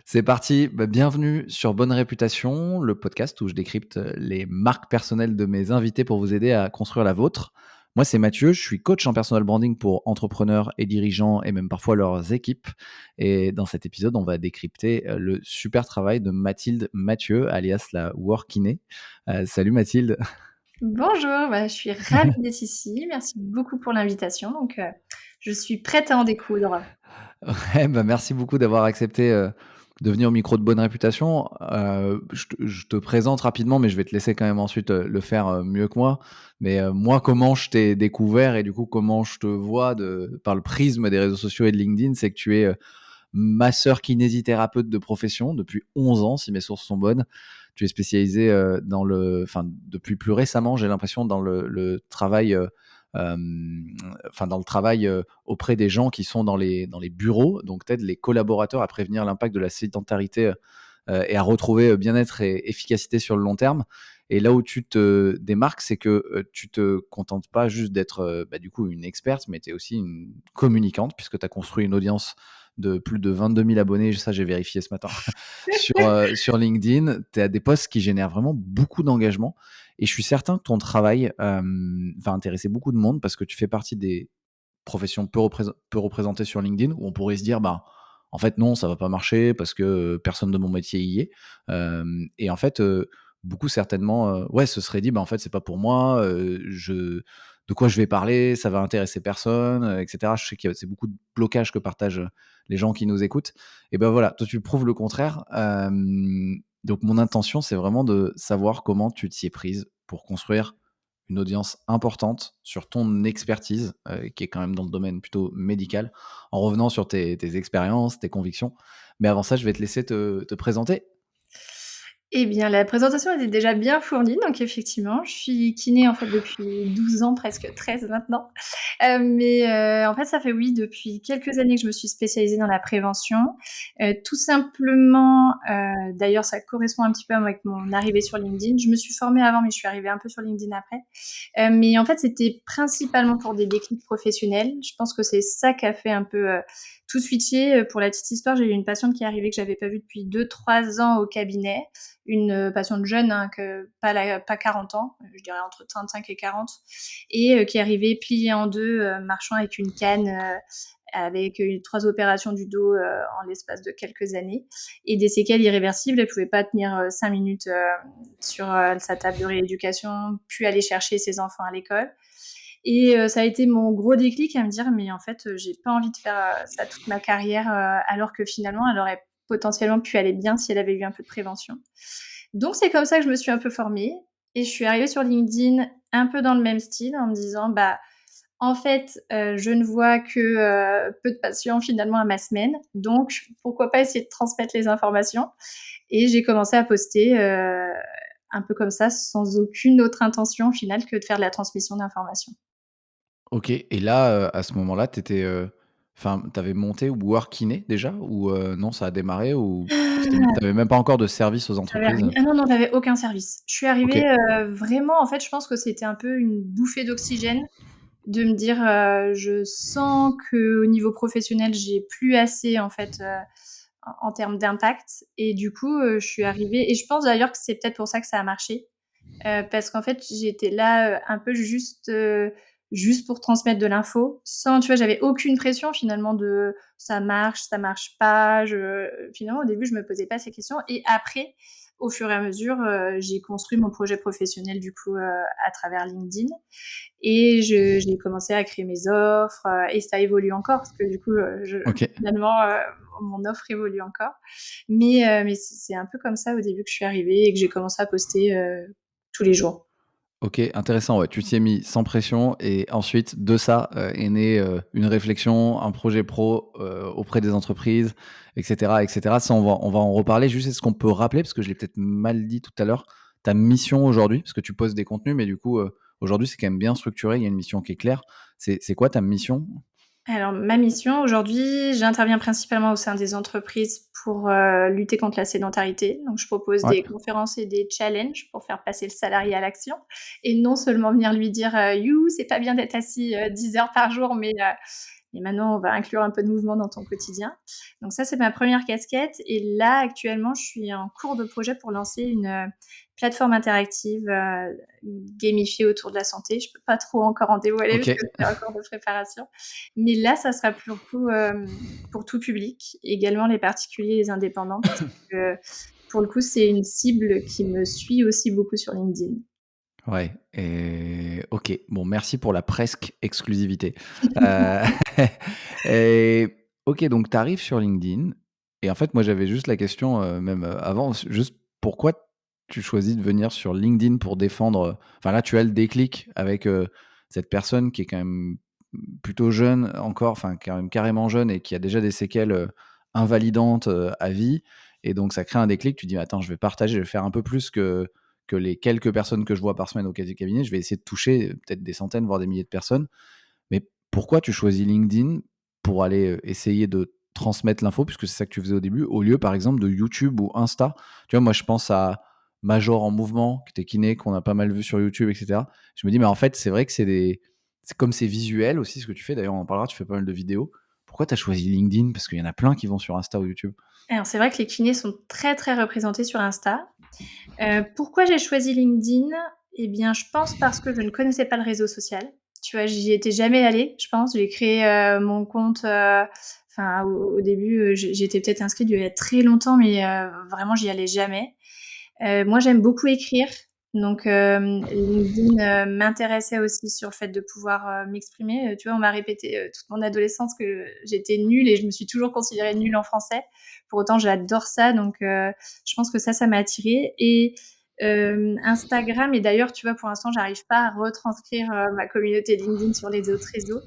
C'est parti, bienvenue sur Bonne Réputation, le podcast où je décrypte les marques personnelles de mes invités pour vous aider à construire la vôtre. Moi, c'est Mathieu, je suis coach en personal branding pour entrepreneurs et dirigeants et même parfois leurs équipes. Et dans cet épisode, on va décrypter le super travail de Mathilde Mathieu, alias la Workiné. Salut Mathilde. Bonjour, je suis ravie d'être ici. Merci beaucoup pour l'invitation. Je suis prête à en découdre. Ouais, merci beaucoup d'avoir accepté, de venir au micro de Bonne Réputation. Je te présente rapidement, mais je vais te laisser quand même ensuite, le faire, mieux que moi. Mais, moi, comment je t'ai découvert et du coup, comment je te vois par le prisme des réseaux sociaux et de LinkedIn, c'est que tu es, masseur kinésithérapeute de profession depuis 11 ans, si mes sources sont bonnes. Tu es spécialisé, depuis plus récemment, j'ai l'impression, dans le travail, dans le travail auprès des gens qui sont dans les bureaux, donc t'aides les collaborateurs à prévenir l'impact de la sédentarité et à retrouver bien-être et efficacité sur le long terme. Et là où tu te démarques, c'est que tu te contentes pas juste d'être du coup une experte, mais tu es aussi une communicante, puisque tu as construit une audience de plus de 22 000 abonnés, ça j'ai vérifié ce matin, sur LinkedIn. Tu as des posts qui génèrent vraiment beaucoup d'engagement. Et je suis certain que ton travail va intéresser beaucoup de monde parce que tu fais partie des professions peu représentées sur LinkedIn où on pourrait se dire, bah, en fait, non, ça va pas marcher parce que personne de mon métier y est. Et en fait, beaucoup certainement, ouais, se seraient dit, bah, en fait, c'est pas pour moi, de quoi je vais parler, ça va intéresser personne, etc. Je sais que c'est beaucoup de blocages que partagent les gens qui nous écoutent. Et ben voilà, toi, tu prouves le contraire. Donc, mon intention, c'est vraiment de savoir comment tu t'y es prise pour construire une audience importante sur ton expertise, qui est quand même dans le domaine plutôt médical, en revenant sur tes expériences, tes convictions. Mais avant ça, je vais te laisser te présenter. Eh bien, la présentation était déjà bien fournie, donc effectivement, je suis kiné, en fait, depuis 12 ans, presque 13 maintenant. En fait, ça fait, oui, depuis quelques années que je me suis spécialisée dans la prévention. Tout simplement, d'ailleurs, ça correspond un petit peu avec mon arrivée sur LinkedIn. Je me suis formée avant, mais je suis arrivée un peu sur LinkedIn après. Mais en fait, c'était principalement pour des déclics professionnels. Je pense que c'est ça qui a fait un peu, tout switcher. Pour la petite histoire, j'ai eu une patiente qui est arrivée que j'avais pas vue depuis 2-3 ans au cabinet. Une patiente jeune, hein, pas 40 ans, je dirais entre 35 et 40, et qui est arrivée pliée en deux, marchant avec une canne, avec 3 opérations du dos en l'espace de quelques années et des séquelles irréversibles. Elle pouvait pas tenir 5 minutes sur sa table de rééducation, puis aller chercher ses enfants à l'école. Et ça a été mon gros déclic à me dire: «Mais en fait, j'ai pas envie de faire ça toute ma carrière», alors que finalement, elle aurait potentiellement pu aller bien si elle avait eu un peu de prévention. Donc c'est comme ça que je me suis un peu formée et je suis arrivée sur LinkedIn un peu dans le même style en me disant: «Bah, en fait, je ne vois que, peu de patients finalement à ma semaine, donc pourquoi pas essayer de transmettre les informations?» Et j'ai commencé à poster, un peu comme ça, sans aucune autre intention au final que de faire de la transmission d'informations. OK, et là, à ce moment-là, t'avais monté Workiné déjà, ou non, ça a démarré, ou t'avais même pas encore de service aux J'avais entreprises? ri Ah non, non, j'avais aucun service. Je suis arrivée, OK. vraiment en fait, je pense que c'était un peu une bouffée d'oxygène de me dire, je sens qu'au niveau professionnel, j'ai plus assez en fait, en termes d'impact et du coup, je suis arrivée et je pense d'ailleurs que c'est peut-être pour ça que ça a marché, parce qu'en fait, j'étais là, un peu juste pour transmettre de l'info sans tu vois, j'avais aucune pression finalement de ça marche pas. Finalement, au début, je me posais pas ces questions et après, au fur et à mesure, j'ai construit mon projet professionnel du coup, à travers LinkedIn et j'ai commencé à créer mes offres, et ça évolue encore parce que du coup, OK. finalement, mon offre évolue encore. Mais c'est un peu comme ça au début que je suis arrivée et que j'ai commencé à poster, tous les jours. OK, intéressant, ouais. Tu t'y es mis sans pression et ensuite de ça, est née, une réflexion, un projet pro, auprès des entreprises, et cetera, et cetera. Ça, on va en reparler. Juste, est-ce qu'on peut rappeler, parce que je l'ai peut-être mal dit tout à l'heure, ta mission aujourd'hui? Parce que tu postes des contenus, mais du coup, aujourd'hui, c'est quand même bien structuré, il y a une mission qui est claire. C'est quoi ta mission? Alors ma mission aujourd'hui, j'interviens principalement au sein des entreprises pour, lutter contre la sédentarité. Donc je propose Ouais. des conférences et des challenges pour faire passer le salarié à l'action et non seulement venir lui dire: «You, c'est pas bien d'être assis, 10 heures par jour», et maintenant on va inclure un peu de mouvement dans ton quotidien. Donc ça, c'est ma première casquette et là, actuellement, je suis en cours de projet pour lancer une, plateforme interactive, gamifiée autour de la santé. Je peux pas trop encore en dévoiler parce OK. que c'est en cours de préparation. Mais là, ça sera pour le coup, pour tout public, également les particuliers et les indépendants puisque, pour le coup, c'est une cible qui me suit aussi beaucoup sur LinkedIn. Ouais et OK. Bon, merci pour la presque exclusivité. Heu et OK, donc tu arrives sur LinkedIn et en fait, moi, j'avais juste la question, même, avant, juste pourquoi tu choisis de venir sur LinkedIn pour défendre, enfin, là, tu as le déclic avec, cette personne qui est quand même, plutôt jeune encore, enfin, quand même carrément jeune et qui a déjà des séquelles, invalidantes, à vie et donc ça crée un déclic. Tu dis: «Attends, je vais partager, je vais faire un peu plus que les quelques personnes que je vois par semaine au cabinet, je vais essayer de toucher, peut-être des centaines, voire des milliers de personnes. Mais pourquoi tu choisis LinkedIn pour aller, essayer de transmettre l'info, puisque c'est ça que tu faisais au début, au lieu, par exemple, de YouTube ou Insta? Tu vois, moi, je pense à Major en mouvement, qui était kiné, qu'on a pas mal vu sur YouTube et cetera. Je me dis: «Mais en fait, c'est vrai que c'est comme c'est visuel aussi ce que tu fais», d'ailleurs, on en parlera, tu fais pas mal de vidéos. Pourquoi tu as choisi LinkedIn? Parce qu'il y en a plein qui vont sur Insta ou YouTube. Alors c'est vrai que les kinés sont très, très représentés sur Insta. Pourquoi j'ai choisi LinkedIn? Eh bien, je pense parce que je ne connaissais pas le réseau social. Tu vois, j'y étais jamais allée, je pense. J'ai créé, mon compte, enfin au début, j'étais peut-être inscrite il y a très longtemps, mais vraiment j'y allais jamais. Moi, j'aime beaucoup écrire, donc LinkedIn, m'intéressait aussi sur le fait de pouvoir, m'exprimer. Tu vois, on m'a répété, toute mon adolescence que j'étais nulle et je me suis toujours considérée nulle en français. Pour autant, j'adore ça, donc je pense que ça m'a attirée et Instagram et d'ailleurs, tu vois, pour l'instant, j'arrive pas à retranscrire, ma communauté LinkedIn sur les autres réseaux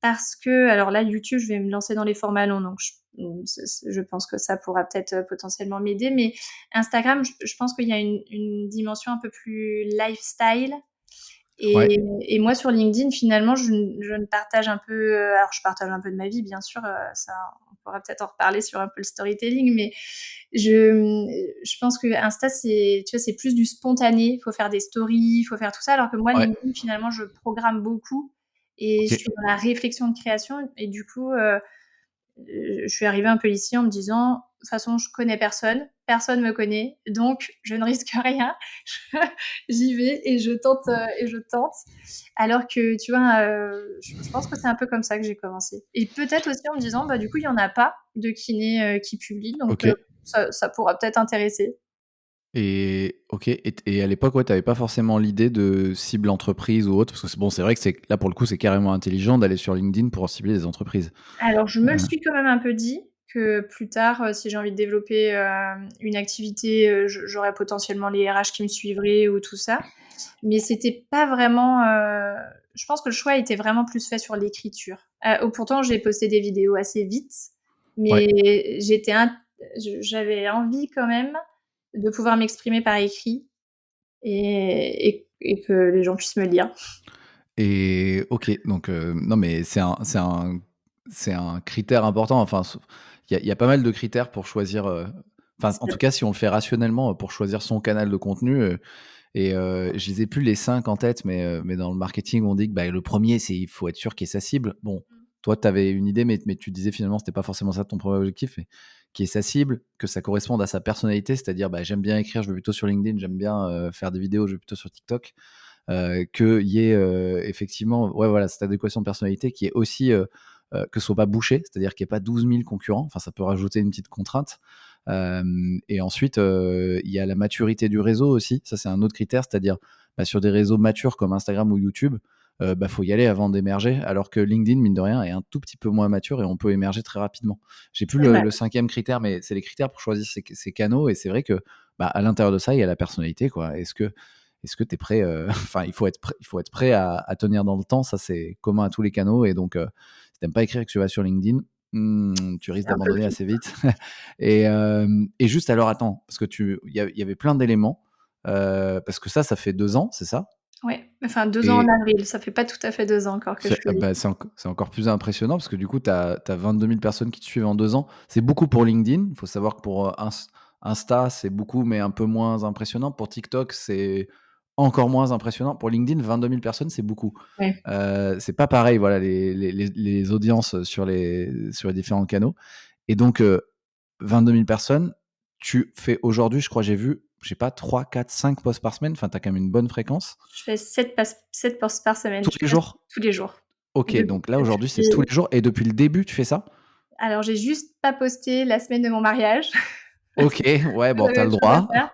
parce que alors là, YouTube, je vais me lancer dans les formats longs, donc je pense que ça pourra peut-être, potentiellement m'aider. Mais Instagram, je pense qu'il y a une dimension un peu plus lifestyle Ouais, et moi sur LinkedIn, finalement, je ne partage un peu, alors je partage un peu de ma vie, bien sûr, ça on pourra peut-être en reparler sur un peu le storytelling, mais je pense que Insta, c'est tu vois, c'est plus du spontané. Il faut faire des stories, il faut faire tout ça, alors que moi, ouais, LinkedIn, finalement, je programme beaucoup et je OK. suis dans la réflexion de création et du coup, je suis arrivée un peu ici en me disant: «De toute façon, je connais personne, personne me connaît, donc je ne risque rien. J'y vais et je tente». Alors que, tu vois, je pense que c'est un peu comme ça que j'ai commencé et peut-être aussi en me disant: «Bah, du coup, il y en a pas de kinés, qui publient, donc OK. ça pourra peut-être intéresser». Et OK et à l'époque, ouais, tu avais pas forcément l'idée de cible entreprise ou autre? Parce que c'est bon, c'est vrai que c'est là, pour le coup, c'est carrément intelligent d'aller sur LinkedIn pour cibler des entreprises. Alors je me le Heu, suis quand même un peu dit, que plus tard, si j'ai envie de développer, une activité, j'aurais potentiellement les RH qui me suivraient ou tout ça. Mais c'était pas vraiment, je pense que le choix était vraiment plus fait sur l'écriture. Pourtant j'ai posté des vidéos assez vite, ouais. mais j'avais envie quand même de pouvoir m'exprimer par écrit et que les gens puissent me lire. Et OK, donc non, mais c'est un critère important. Enfin, il y a pas mal de critères pour choisir, enfin, en tout cas, si on le fait rationnellement, pour choisir son canal de contenu, et je les ai plus les 5 en tête, mais dans le marketing, on dit que, bah, le premier c'est il faut être sûr qu'il y ait sa cible. Bon, Mmh. toi, tu avais une idée, mais tu disais finalement, c'était pas forcément ça ton premier objectif, mais qui est sa cible, que ça corresponde à sa personnalité, c'est-à-dire, bah, j'aime bien écrire, je vais plutôt sur LinkedIn, j'aime bien, faire des vidéos, je vais plutôt sur TikTok. Qu'il y ait, effectivement, ouais, voilà, cette adéquation de personnalité qui est aussi, que ce soit pas bouché, c'est-à-dire qu'il y ait pas 12 000 concurrents. Enfin, ça peut rajouter une petite contrainte. Et ensuite, il y a la maturité du réseau aussi. Ça, c'est un autre critère, c'est-à-dire, bah, sur des réseaux matures comme Instagram ou YouTube, bah, faut y aller avant d'émerger, alors que LinkedIn, mine de rien, est un tout petit peu moins mature et on peut émerger très rapidement. J'ai plus C'est vrai. le 5e critère, mais c'est les critères pour choisir ces canaux et c'est vrai que, bah, à l'intérieur de ça, il y a la personnalité, quoi. Est-ce que tu es prêt, enfin, il faut être prêt à tenir dans le temps, ça, c'est commun à tous les canaux et donc si tu aimes pas écrire et que tu vas sur LinkedIn, tu risques C'est un peu le d'abandonner risque. assez vite. Et juste alors attends, parce que il y avait plein d'éléments, parce que ça fait 2 ans, c'est ça? Ouais, enfin 2 ans en Et avril, ça fait pas tout à fait 2 ans encore que je publie. c'est encore plus impressionnant parce que du coup, tu as 22 000 personnes qui te suivent en 2 ans. C'est beaucoup pour LinkedIn. Il faut savoir que pour, Insta, c'est beaucoup, mais un peu moins impressionnant. Pour TikTok, c'est encore moins impressionnant. Pour LinkedIn, 22 000 personnes, c'est beaucoup. Ouais. C'est pas pareil, voilà, les audiences sur les différents canaux. Et donc, 22 000 personnes, tu fais aujourd'hui, je crois, j'ai vu, je sais pas, 3, 4, 5 posts par semaine. Enfin, tu as quand même une bonne fréquence. Je fais 7 posts par semaine. Tous Je les poste jours? tous les jours. Ok, De donc là, aujourd'hui, c'est tous depuis les jours. Et depuis le début, tu fais ça? Alors j'ai juste pas posté la semaine de mon mariage. Ok, ouais, bon, t'as J'avais le autre chose à droit. faire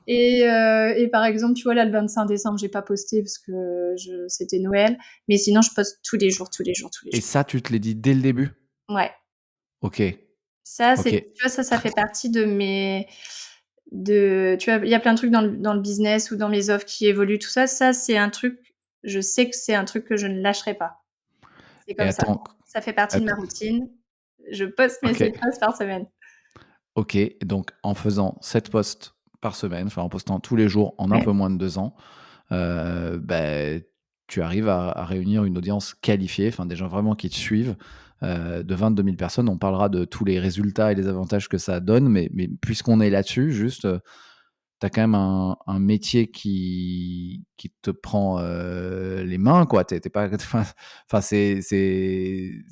et par exemple, tu vois, là, le 25 décembre, j'ai pas posté parce que c'était Noël, mais sinon je poste tous les jours, tous les jours, tous les Et jours. ça, tu te l'es dit dès le début? Ouais. Ok, Ça, ok. tu vois, ça fait partie tu vois, il y a plein de trucs dans le business ou dans mes offres qui évoluent, tout ça. Ça, c'est un truc, je sais que c'est un truc que je ne lâcherai pas. C'est Et comme ça. attends, Ça fait partie de ma routine. Je poste mes ok. 7 posts par semaine. Ok, donc en faisant 7 posts par semaine, enfin en postant tous les jours en un Ouais. peu moins de 2 ans, beh, tu arrives à réunir une audience qualifiée, enfin des gens vraiment qui te suivent, de 22 000 personnes. On parlera de tous les résultats et les avantages que ça donne, mais puisqu'on est là-dessus, juste, tu as quand même un métier qui te prend, les mains, quoi. Tu es pas enfin tu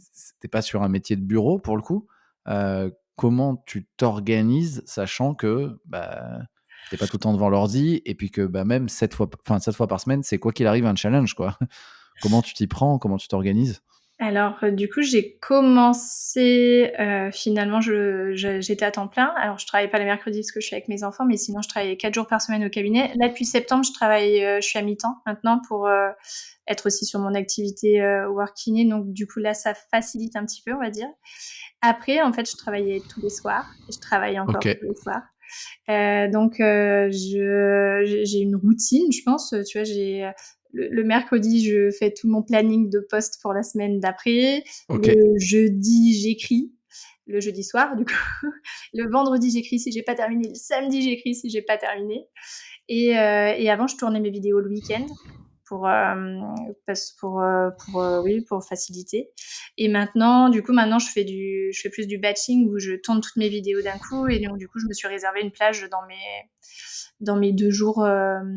pas sur un métier de bureau pour le coup. Comment tu t'organises sachant que, bah, tu pas tout le temps devant l'ordi et puis que, bah, même 7 fois par semaine, c'est quoi qu'il arrive un challenge, quoi? Comment tu t'y prends? Comment tu t'organises? Alors, du coup, j'ai commencé, finalement, j'étais à temps plein. Alors, je travaille pas les mercredis parce que je suis avec mes enfants, mais sinon je travaillais 4 jours par semaine au cabinet. Là, depuis septembre, je suis à mi-temps maintenant pour, être aussi sur mon activité, work kiné. Donc du coup, là, ça facilite un petit peu, on va dire. Après, en fait, je travaillais tous les soirs et je travaille encore OK. tous les soirs. Donc j'ai une routine, je pense, tu vois, le mercredi, je fais tout mon planning de poste pour la semaine d'après. OK. Le jeudi, j'écris, le jeudi soir, du coup. Le vendredi, j'écris si j'ai pas terminé. Le samedi, j'écris si j'ai pas terminé. Et avant, je tournais mes vidéos le week-end pour, oui, pour faciliter. Et maintenant, du coup, je fais plus du batching où je tourne toutes mes vidéos d'un coup. Et donc, du coup, je me suis réservé une plage dans mes 2 jours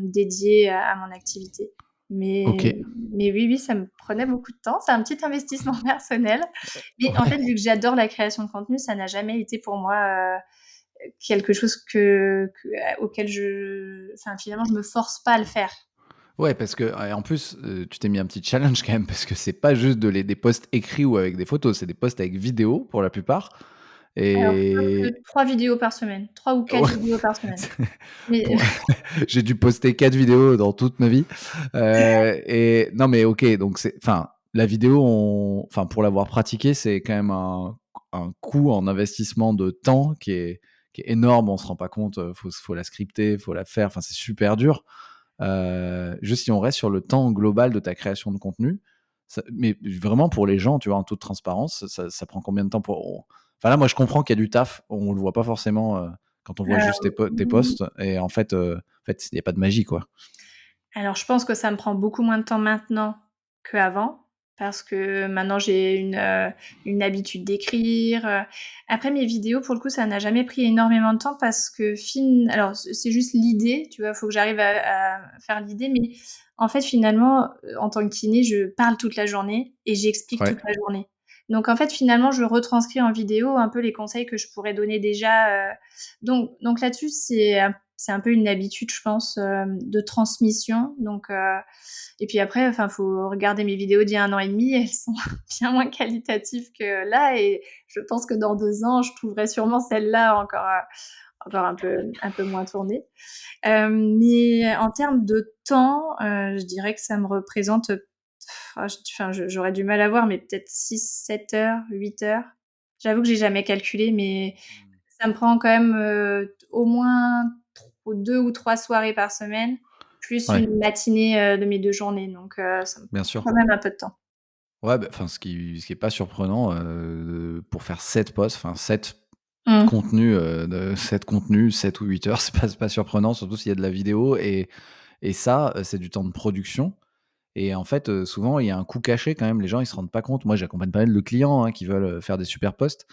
dédiés à mon activité. Mais, OK. mais oui, oui, ça me prenait beaucoup de temps. C'est un petit investissement personnel. Mais en fait, Ouais. vu que j'adore la création de contenu, ça n'a jamais été pour moi quelque chose auquel enfin, finalement, je me force pas à le faire. Ouais, parce que et en plus, tu t'es mis un petit challenge quand même parce que c'est pas juste des posts écrits ou avec des photos, c'est des posts avec vidéo pour la plupart Alors, je poste et 3 vidéos par semaine, 3 ou 4 ouais, vidéos par semaine. Mais bon, j'ai dû poster 4 vidéos dans toute ma vie, et non, mais OK, donc c'est enfin, la vidéo, enfin, pour l'avoir pratiquée, c'est quand même un coût en investissement de temps qui est énorme. On se rend pas compte, faut la scripter, faut la faire, enfin, c'est super dur. Juste si on reste sur le temps global de ta création de contenu, mais vraiment pour les gens, tu vois, en toute transparence, ça prend combien de temps pour. Enfin là, moi, je comprends qu'il y a du taf, on le voit pas forcément quand on voit juste tes mmh, posts, et en fait, il n'y a pas de magie, quoi. alors je pense que ça me prend beaucoup moins de temps maintenant qu'avant, parce que maintenant j'ai une habitude d'écrire, Après mes vidéos, pour le coup, ça n'a jamais pris énormément de temps parce que alors c'est juste l'idée, tu vois? Faut que j'arrive à faire l'idée, mais en fait, finalement, en tant que kiné, je parle toute la journée et j'explique Ouais, toute la journée. Donc en fait, finalement, je retranscris en vidéo un peu les conseils que je pourrais donner déjà, donc là-dessus, c'est un peu une habitude, je pense, de transmission. Et puis après, enfin, faut regarder mes vidéos d'il y a 1 an et demi, elles sont bien moins qualitatives que là. Et je pense que dans 2 ans, je trouverai sûrement celle-là encore un peu moins tournée. Mais en termes de temps, je dirais que ça me représente, enfin, j'aurais du mal à voir, mais peut-être 6, 7 heures, 8 heures. J'avoue que j'ai jamais calculé, mais ça me prend quand même, au moins 2 ou 3 soirées par semaine, plus ouais, une matinée, de mes 2 journées, donc ça me bien prend sûr. quand même un peu de temps. Ouais, bah, enfin, ce qui est pas surprenant, pour faire 7 posts, enfin 7 Mmh. contenus, 7 contenus, 7 ou 8 heures, c'est pas surprenant, surtout s'il y a de la vidéo, et ça, c'est du temps de production. Et en fait, souvent, il y a un coût caché quand même, les gens ils se rendent pas compte. Moi, j'accompagne pas mal de clients, hein, qui veulent, faire des super posts,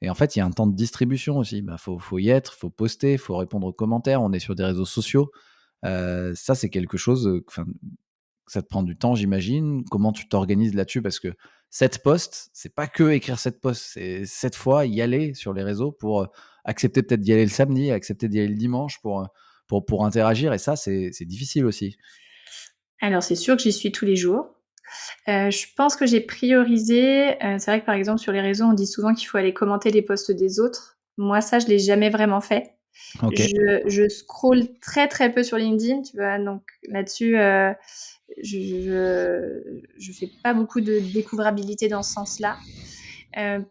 et en fait, il y a un temps de distribution aussi. Bah, faut y être, faut poster, faut répondre aux commentaires, on est sur des réseaux sociaux. Ça, c'est quelque chose, enfin, ça te prend du temps, j'imagine. Comment tu t'organises là-dessus? Parce que 7 posts, c'est pas que écrire 7 posts, c'est 7 fois y aller sur les réseaux pour, accepter peut-être d'y aller le samedi, accepter d'y aller le dimanche pour interagir et ça, c'est difficile aussi. Alors c'est sûr que j'y suis tous les jours. Je pense que j'ai priorisé, c'est vrai que par exemple sur les réseaux, on dit souvent qu'il faut aller commenter les posts des autres. Moi ça, je l'ai jamais vraiment fait. OK. Je scrolle très, très peu sur LinkedIn, tu vois? Donc là-dessus, je fais pas beaucoup de découvrabilité dans ce sens-là.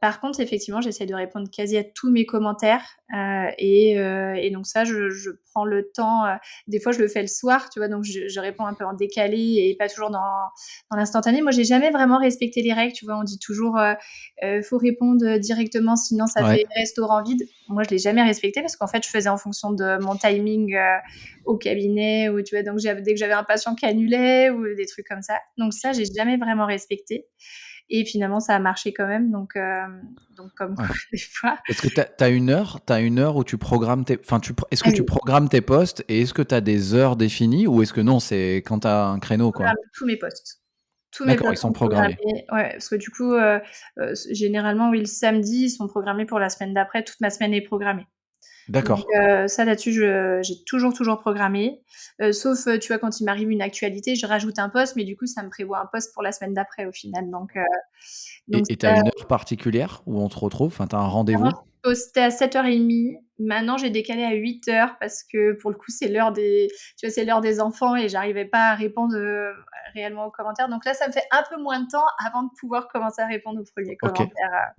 Par contre, effectivement, j'essaie de répondre quasi à tous mes commentaires, et donc ça, je prends le temps, des fois, je le fais le soir, tu vois? Donc je réponds un peu en décalé et pas toujours dans l'instantané. Moi, j'ai jamais vraiment respecté les règles, tu vois? On dit toujours, «Faut répondre, directement, sinon ça Ouais. fait restaurant vide». Moi, je l'ai jamais respecté parce qu'en fait, je faisais en fonction de mon timing, au cabinet ou tu vois? Donc dès que j'avais un patient qui annulait ou des trucs comme ça. Donc ça, j'ai jamais vraiment respecté. Et finalement, ça a marché quand même, donc comme Ouais. quoi des fois Parce que tu as une heure où tu programmes tes enfin, est-ce que ah tu oui, programmes tes posts et est-ce que tu as des heures définies ou est-ce que non, c'est quand tu as un je créneau, quoi? programme tous mes posts. Tous mes D'accord, ils posts sont sont programmés. programmés, ouais, parce que du coup, généralement, oui, le samedi, ils sont programmés pour la semaine d'après, toute ma semaine est programmée. Donc D'accord. ça là-dessus, j'ai toujours programmé, sauf, tu vois, quand il m'arrive une actualité, je rajoute un post, mais du coup, ça me prévoit un post pour la semaine d'après au final, donc Et tu as ça. une heure particulière où on te retrouve? Enfin, tu as un Avant, rendez-vous? je postais à 7:30. Maintenant, j'ai décalé à 8:00 parce que pour le coup, c'est l'heure des tu vois, c'est l'heure des enfants et j'arrivais pas à répondre, réellement aux commentaires. Donc là, ça me fait un peu moins de temps avant de pouvoir commencer à répondre aux premiers OK. commentaires,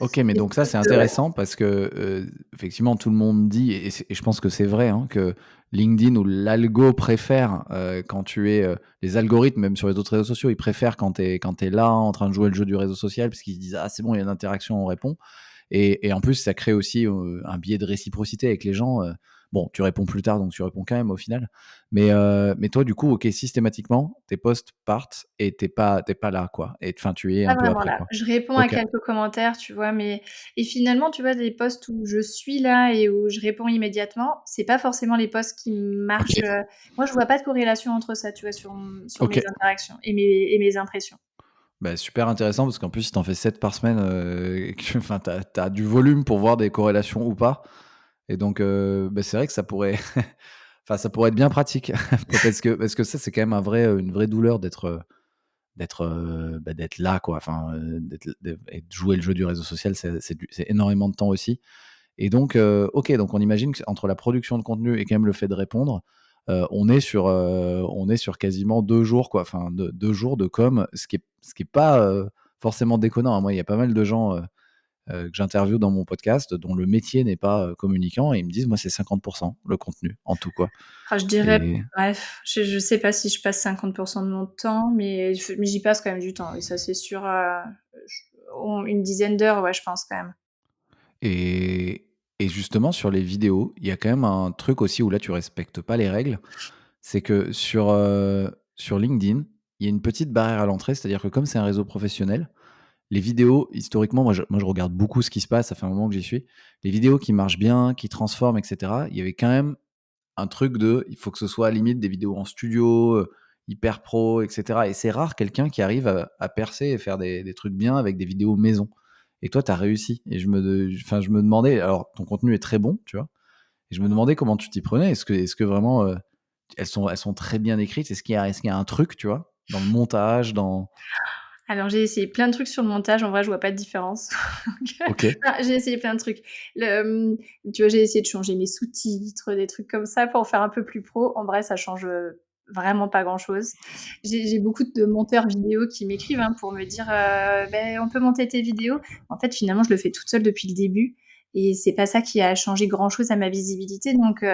OK, mais mais donc ça, c'est ouais. intéressant parce que, effectivement, tout le monde dit et je pense que c'est vrai, hein, que LinkedIn ou l'algo préfère, quand tu es, les algorithmes, même sur les autres réseaux sociaux, ils préfèrent quand tu es là, en train de jouer le jeu du réseau social parce qu'ils se disent: «Ah, c'est bon, il y a une interaction, on répond». Et en plus, ça crée aussi, un biais de réciprocité avec les gens, bon, tu réponds plus tard, donc tu réponds quand même au final. Mais toi, du coup, OK, systématiquement, tes posts partent et tu es pas là, quoi et enfin, tu y es Pas un peu vraiment après, là. quoi. Je réponds à OK, quelques commentaires, tu vois? Mais et finalement, tu vois, des posts où je suis là et où je réponds immédiatement, c'est pas forcément les posts qui marchent, OK, moi, je vois pas de corrélation entre ça, tu vois, sur mes OK. interactions et mes impressions. Bah, super intéressant parce qu'en plus, si tu en fais 7 par semaine, et que enfin, tu as du volume pour voir des corrélations ou pas et donc bah, c'est vrai que ça pourrait enfin, ça pourrait être bien pratique parce que ça, c'est quand même une vraie douleur d'être là, quoi. Enfin, et de jouer le jeu du réseau social, c'est énormément de temps aussi et donc OK, donc on imagine qu'entre la production de contenu et quand même le fait de répondre, on est sur quasiment 2 jours, quoi. Enfin, 2 jours de com, ce qui est pas, forcément déconnant, hein. Moi, il y a pas mal de gens, que j'interviewe dans mon podcast, dont le métier n'est pas, communicant et ils me disent: «Moi, c'est 50 le contenu, en tout, quoi» Ah, je dirais et bref, je sais pas si je passe 50 de mon temps, mais j'y passe quand même du temps, oui, ça c'est sûr, j une dizaine d'heures, ouais, je pense quand même. et et justement sur les vidéos, il y a quand même un truc aussi où là, tu respectes pas les règles. C'est que sur LinkedIn, il y a une petite barrière à l'entrée, c'est-à-dire que comme c'est un réseau professionnel, les vidéos, historiquement, moi je regarde beaucoup ce qui se passe, ça fait un moment que j'y suis. Les vidéos qui marchent bien, qui transforment et cetera, il y avait quand même un truc il faut que ce soit limite des vidéos en studio, hyper pro et cetera et c'est rare quelqu'un qui arrive à percer et faire des trucs bien avec des vidéos maison et toi, tu as réussi et enfin, je me demandais alors ton contenu est très bon, tu vois? Et je me demandais comment tu t'y prenais. Est-ce que vraiment, elles sont très bien écrites? Est-ce qu'il y a un truc, tu vois? Dans le montage, dans Alors j'ai essayé plein de trucs sur le montage, en vrai, je vois pas de différence. Donc, OK, j'ai essayé plein de trucs. Tu vois, j'ai essayé de changer mes sous-titres, des trucs comme ça pour faire un peu plus pro. En vrai, ça change, vraiment pas grand-chose. J'ai beaucoup de monteurs vidéo qui m'écrivent, hein, pour me dire, «Beh, on peut monter tes vidéos». En fait, finalement, je le fais toute seule depuis le début et c'est pas ça qui a changé grand-chose à ma visibilité donc,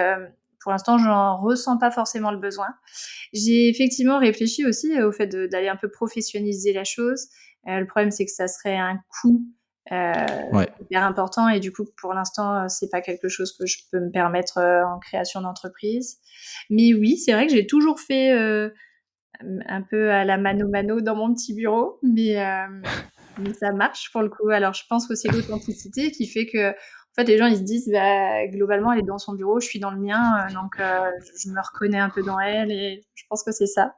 pour l'instant, j'en ressens pas forcément le besoin. J'ai effectivement réfléchi aussi, au fait d'aller un peu professionnaliser la chose. Le problème, c'est que ça serait un coût, ouais. hyper important et du coup, pour l'instant, c'est pas quelque chose que je peux me permettre, en création d'entreprise. Mais oui, c'est vrai que j'ai toujours fait, un peu à la mano mano dans mon petit bureau, mais ça marche pour le coup. Alors je pense que c'est l'authenticité qui fait qu'en fait, les gens, ils se disent, bah, globalement, elle est dans son bureau, je suis dans le mien, donc je me reconnais un peu dans elle et je pense que c'est ça.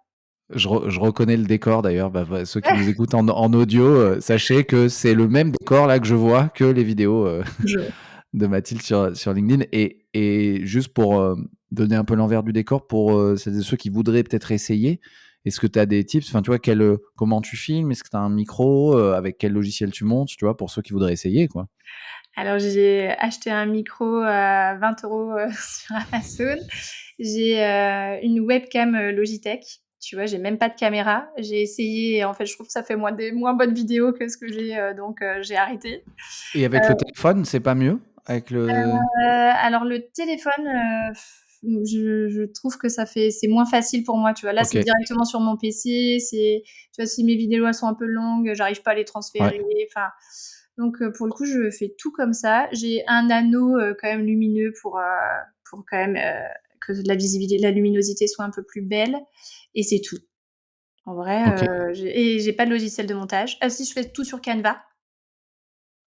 Je reconnais le décor d'ailleurs. Bah, ceux qui nous écoutent en audio, sachez que c'est le même décor là que je vois que les vidéos Je de Mathilde sur LinkedIn. Et juste pour donner un peu l'envers du décor pour celles et ceux qui voudraient peut-être essayer, est-ce que tu as des tips? Enfin, tu vois, comment tu filmes? Est-ce que tu as un micro? Avec quel logiciel tu montes? Tu vois, pour ceux qui voudraient essayer, quoi. Alors j'ai acheté un micro à 20 € sur Amazon. J'ai, une webcam, Logitech. Tu vois, j'ai même pas de caméra. J'ai essayé et en fait, je trouve que ça fait des moins bonnes vidéos que ce que j'ai, donc j'ai arrêté. Et avec le téléphone, c'est pas mieux? Avec le Alors le téléphone, je trouve que c'est moins facile pour moi, tu vois? Là, c'est OK, directement sur mon PC, tu vois, si mes vidéos, elles sont un peu longues, j'arrive pas à les ouais, transférer, enfin donc pour le coup, je fais tout comme ça. J'ai un anneau, quand même lumineux pour quand même, que la luminosité soit un peu plus belle et c'est tout. En vrai, OK. j'ai pas de logiciel de montage. Ah si, je fais tout sur Canva.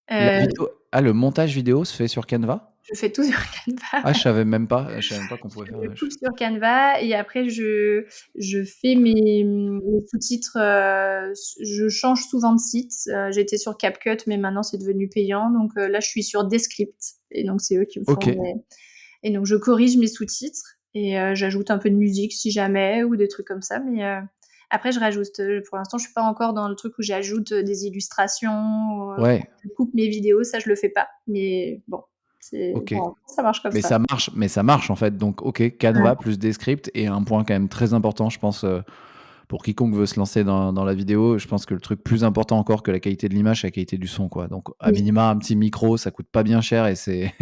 La Heu, vidéo le montage vidéo se fait sur Canva? je fais tout sur Canva. Ah, je savais même pas qu'on pouvait faire, Je coupe sur Canva et après je fais mes sous-titres, je change souvent de site. J'étais sur CapCut, mais maintenant c'est devenu payant, donc là je suis sur Descript et donc c'est eux qui me font OK. mes et donc je corrige mes sous-titres et j'ajoute un peu de musique si jamais ou des trucs comme ça, mais après je rajoute, pour l'instant je suis pas encore dans le truc où j'ajoute, des illustrations ou Ouais, je coupe mes vidéos, ça je le fais pas, mais bon, OK. ça marche comme Mais ça. ça marche en fait, donc OK, Ouais. Canva plus Descript. Et un point quand même très important, je pense, pour quiconque veut se lancer dans la vidéo, je pense que le truc plus important encore que la qualité de l'image, c'est la qualité du son, quoi. Donc à Oui, minima, un petit micro, ça coûte pas bien cher et c'est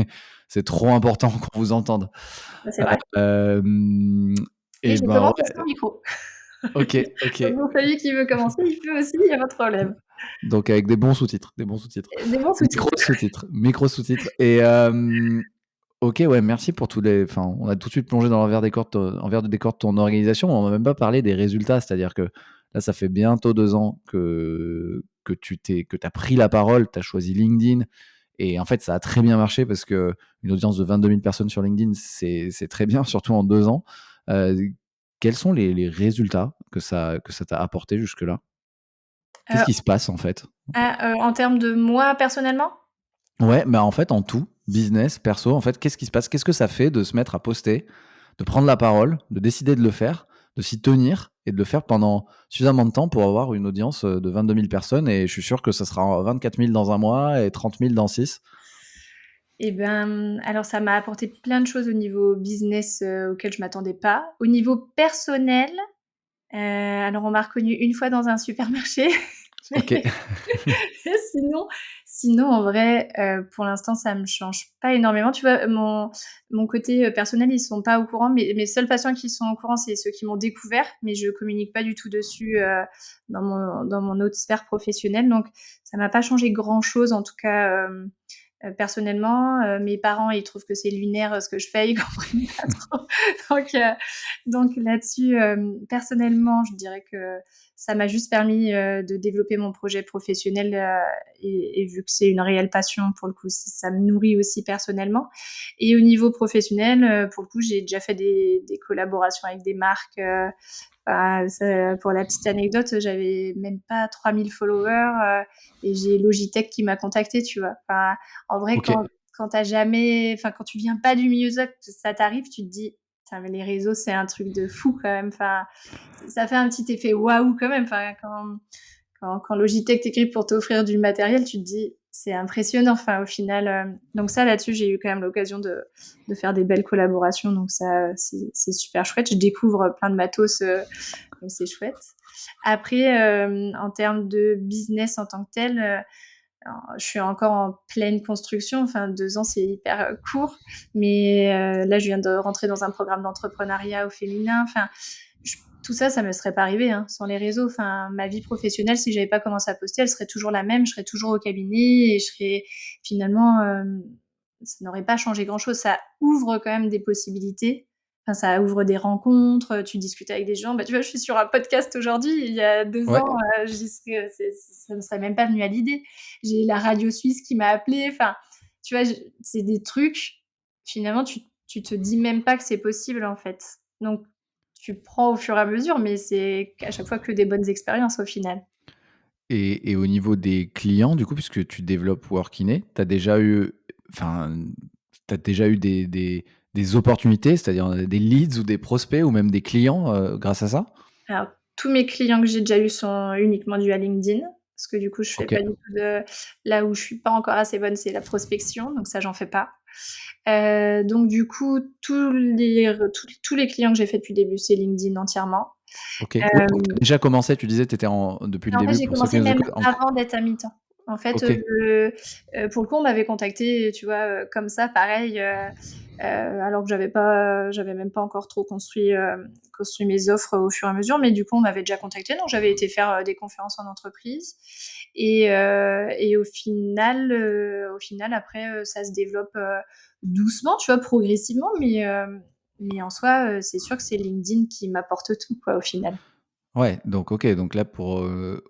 c'est trop important qu'on vous entende. ça c'est vrai. Hem Et et je ben, commence ouais, sans micro. OK, OK. Donc pour celui qui veut commencer, il peut aussi, il y a pas de problème. Donc avec des bons sous-titres, des bons sous-titres. Des bons Micro sous-titres. sous-titres, micro sous-titres. Et OK, ouais, merci pour tous les enfin, on a tout de suite plongé dans l'envers du décor de ton organisation. On n'a même pas parlé des résultats. C'est-à-dire que là, ça fait bientôt 2 ans que tu as pris la parole, tu as choisi LinkedIn et en fait, ça a très bien marché parce qu'une audience de 22 000 personnes sur LinkedIn, c'est très bien, surtout en 2 ans. Heu, Quels sont les résultats que ça t'a apporté jusque-là? Qu'est-ce Heu, qui se passe, en fait? en termes de moi personnellement? Ouais, bah, en fait, en tout, business, perso, en fait, qu'est-ce qui se passe? Qu'est-ce que ça fait de se mettre à poster, de prendre la parole, de décider de le faire, de s'y tenir et de le faire pendant suffisamment de temps pour avoir une audience, de 22 000 personnes? Et je suis sûr que ça sera 24 000 dans un mois et 30 000 dans 6. Et ben, alors ça m'a apporté plein de choses au niveau business, auxquelles je m'attendais pas. Au niveau personnel, alors on m'a reconnue une fois dans un supermarché. OK. Sinon sinon en vrai, pour l'instant ça me change pas énormément. Tu vois, mon côté, personnel, ils sont pas au courant. Mes seuls patients qui sont au courant, c'est ceux qui m'ont découvert, mais je communique pas du tout dessus, dans mon autre sphère professionnelle, donc ça m'a pas changé grand chose en tout cas, personnellement. Mes parents, ils trouvent que c'est lunaire, ce que je fais, ils comprennent pas trop. Donc là-dessus, personnellement, je dirais que ça m'a juste permis, de développer mon projet professionnel, et vu que c'est une réelle passion, pour le coup, ça me nourrit aussi personnellement. Et au niveau professionnel, pour le coup, j'ai déjà fait des collaborations avec des marques, pour la petite anecdote, j'avais même pas 3 000 followers, et j'ai Logitech qui m'a contactée, tu vois? Enfin, en vrai, OK. quand tu viens pas du milieu de ça t'arrive, tu te dis: «Putain, mais les réseaux, c'est un truc de fou quand même». Enfin, ça fait un petit effet waouh quand même. Enfin, quand Logitech t'écrit pour t'offrir du matériel, tu te dis: «C'est impressionnant». Enfin, au final, donc ça, là-dessus, j'ai eu quand même l'occasion de faire des belles collaborations, donc ça, c'est super chouette. Je découvre plein de matos, donc c'est chouette. Après, en termes de business en tant que tel, alors je suis encore en pleine construction, enfin 2 ans, c'est hyper, court, mais là, je viens de rentrer dans un programme d'entrepreneuriat au féminin. Enfin, tout ça, ça me serait pas arrivé, hein, sans les réseaux. Enfin, ma vie professionnelle, si j'avais pas commencé à poster, elle serait toujours la même. Je serais toujours au cabinet et je serais finalement, ça n'aurait pas changé grand-chose. Ça ouvre quand même des possibilités. Enfin, ça ouvre des rencontres, tu discutes avec des gens. Bah, tu vois, je suis sur un podcast aujourd'hui. Il y a 2 Ouais. ans, j'y serais ça me serait même pas venu à l'idée. J'ai la radio suisse qui m'a appelée. Enfin, tu vois, c'est des trucs, finalement, tu te dis même pas que c'est possible, en fait. Donc tu prends au fur et à mesure, mais c'est à chaque fois que des bonnes expériences, au final. Et au niveau des clients, du coup, puisque tu développes Workiné, tu as déjà eu enfin, tu déjà eu des opportunités, c'est-à-dire, des leads ou des prospects ou même des clients, grâce à ça? Alors, tous mes clients que j'ai déjà eus sont uniquement dus à LinkedIn, parce que du coup, je fais OK, pas du tout de là où je suis pas encore assez bonne, c'est la prospection, donc ça, j'en fais pas. Donc du coup, tous les clients que j'ai fait depuis le début, c'est LinkedIn entièrement. OK. Oui, donc tu as Hem déjà commencé, tu disais, tu étais en depuis le En fait, début j'ai pour ceux qui commencé nous même écoutent en avant d'être à mi-temps. En fait, OK, pour le coup, on m'avait contactée, tu vois, comme ça, pareil, alors que j'avais même pas encore trop construit mes offres au fur et à mesure, mais du coup, on m'avait déjà contactée, donc j'avais été faire, des conférences en entreprise et au final après, ça se développe, doucement, tu vois, progressivement, mais en soi, c'est sûr que c'est LinkedIn qui m'apporte tout, quoi, au final. ouais, donc OK, donc là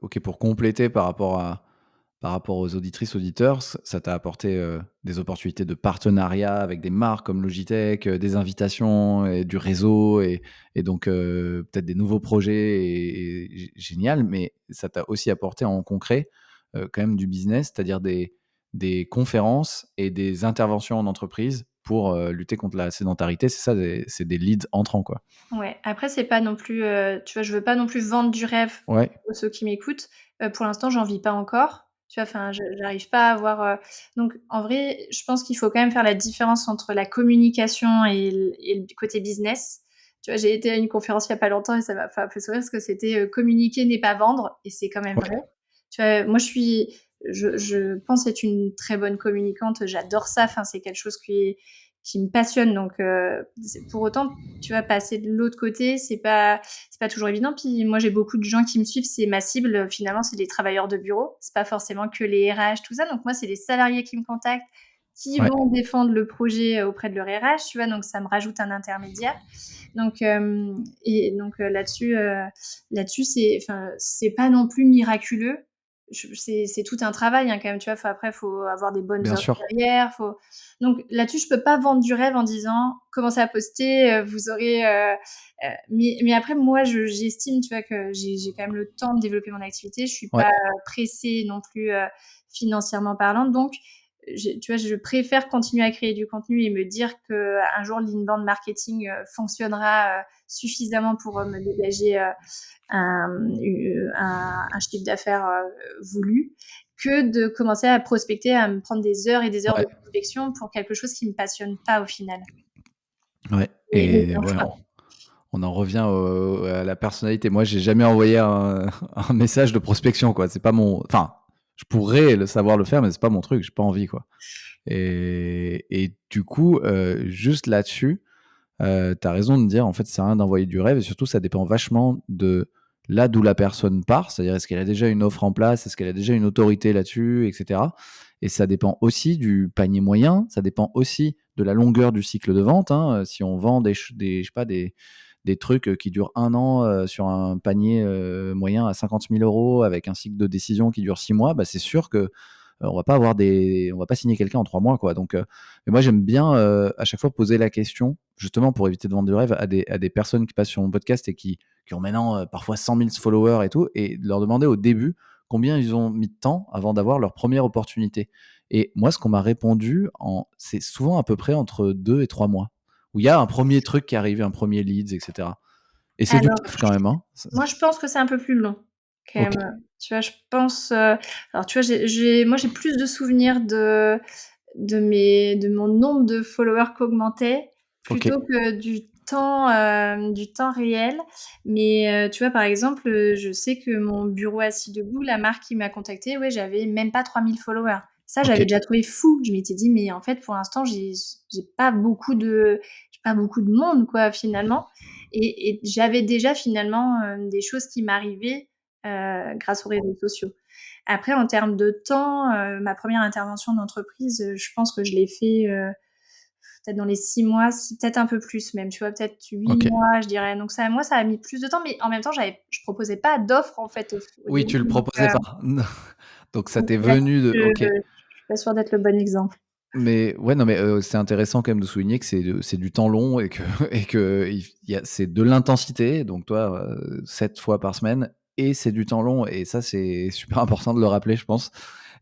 OK, pour compléter par rapport aux auditrices, auditeurs, ça t'a apporté, des opportunités de partenariat avec des marques comme Logitech, des invitations et du réseau et donc peut-être des nouveaux projets et génial, mais ça t'a aussi apporté en concret, quand même du business, c'est-à-dire des conférences et des interventions en entreprise pour, lutter contre la sédentarité. C'est ça, c'est des leads entrants, quoi? Ouais, après c'est pas non plus, tu vois, je veux pas non plus vendre du rêve Ouais, aux ceux qui m'écoutent. Pour l'instant, j'en vis pas encore, tu vois? Enfin, je j'arrive pas à avoir, donc en vrai, je pense qu'il faut quand même faire la différence entre la communication et le côté business. Tu vois, j'ai été à une conférence il y a pas longtemps et ça m'a fait un peu sourire parce que c'était, «Communiquer n'est pas vendre» et c'est quand même vrai. ouais, Tu vois, moi je pense être une très bonne communicante, j'adore ça, enfin, c'est quelque chose qui me passionne donc c'est pour autant tu vois, passer de l'autre côté, c'est pas toujours évident. Puis moi, j'ai beaucoup de gens qui me suivent, c'est ma cible, finalement, c'est les travailleurs de bureau. C'est pas forcément que les RH, tout ça. Donc moi, c'est les salariés qui me contactent, qui ouais, vont défendre le projet, auprès de leur RH, tu vois? Donc ça me rajoute un intermédiaire. Donc et donc là-dessus, c'est pas non plus miraculeux. C'est tout un travail, hein, quand même, tu vois? Faut avoir des bonnes bien offres sûr. derrière, faut donc là-dessus, je peux pas vendre du rêve en disant: «Commencez à poster, vous aurez» mais après moi, j'estime, tu vois, que j'ai quand même le temps de développer mon activité. Je suis Ouais, pas, pressée non plus, financièrement parlant. Donc tu vois, je préfère continuer à créer du contenu et me dire qu'un jour l'inbound marketing, fonctionnera, suffisamment pour, me dégager, un chiffre d'affaires, voulu, que de commencer à prospecter, à me prendre des heures et des heures de ouais, prospection pour quelque chose qui me passionne pas au final. ouais Mais et c'est un ouais, choix. on en revient à la personnalité. Moi, j'ai jamais envoyé un message de prospection, quoi. C'est pas mon enfin, je pourrais le savoir le faire, mais c'est pas mon truc, j'ai pas envie, quoi et du coup, juste là-dessus, tu as raison de dire, en fait, ça sert à rien d'envoyer du rêve et surtout, ça dépend vachement de là d'où la personne part. C'est-à-dire, est-ce qu'elle a déjà une offre en place? Est-ce qu'elle a déjà une autorité là-dessus et cetera et ça dépend aussi du panier moyen, ça dépend aussi de la longueur du cycle de vente, hein, si on vend des je sais pas, des trucs, qui durent 1 an, sur un panier, moyen à 50 000 € avec un cycle de décision qui dure 6 mois, bah, c'est sûr que, on va pas signer quelqu'un en 3 mois, quoi. Donc, mais moi j'aime bien, à chaque fois poser la question, justement pour éviter de vendre du rêve à des personnes qui passent sur mon podcast et qui ont maintenant, parfois 100 000 followers et tout et de leur demander au début combien ils ont mis de temps avant d'avoir leur première opportunité. Et moi, ce qu'on m'a répondu c'est souvent à peu près entre 2 et 3 mois, où il y a un premier truc qui arrive, un premier leads et cetera. Et c'est du Alors, taf quand même, hein. moi, je pense que c'est un peu plus long, quand OK, même, tu vois? Je pense, alors tu vois, j'ai plus de souvenirs de mon nombre de followers qu'augmentait, OK, plutôt que du temps réel. Mais, tu vois, par exemple, je sais que mon bureau Assis Debout, la marque qui m'a contactée, ouais, j'avais même pas 3 000 followers. Ça, j'avais OK, déjà trouvé fou. Je m'étais dit: «Mais en fait, pour l'instant, j'ai pas beaucoup de j'ai pas beaucoup de monde, quoi, finalement». Et j'avais déjà finalement, des choses qui m'arrivaient, grâce aux réseaux sociaux. Après en termes de temps, ma première intervention d'entreprise, je pense que je l'ai fait, peut-être dans les 6 mois, si peut-être un peu plus même, tu vois? Peut-être 8 OK. mois, je dirais. Donc ça, moi, ça a mis plus de temps, mais en même temps, je proposais pas d'offres, en fait, au Oui, début, tu le proposais pas. Donc ça donc t'est là-dessus, venu de OK. je suis pas sûre d'être le bon exemple. Mais ouais, non, mais c'est intéressant quand même de souligner que c'est du temps long et que et que il y a c'est de l'intensité, donc toi, 7 fois par semaine et c'est du temps long et ça, c'est super important de le rappeler, je pense.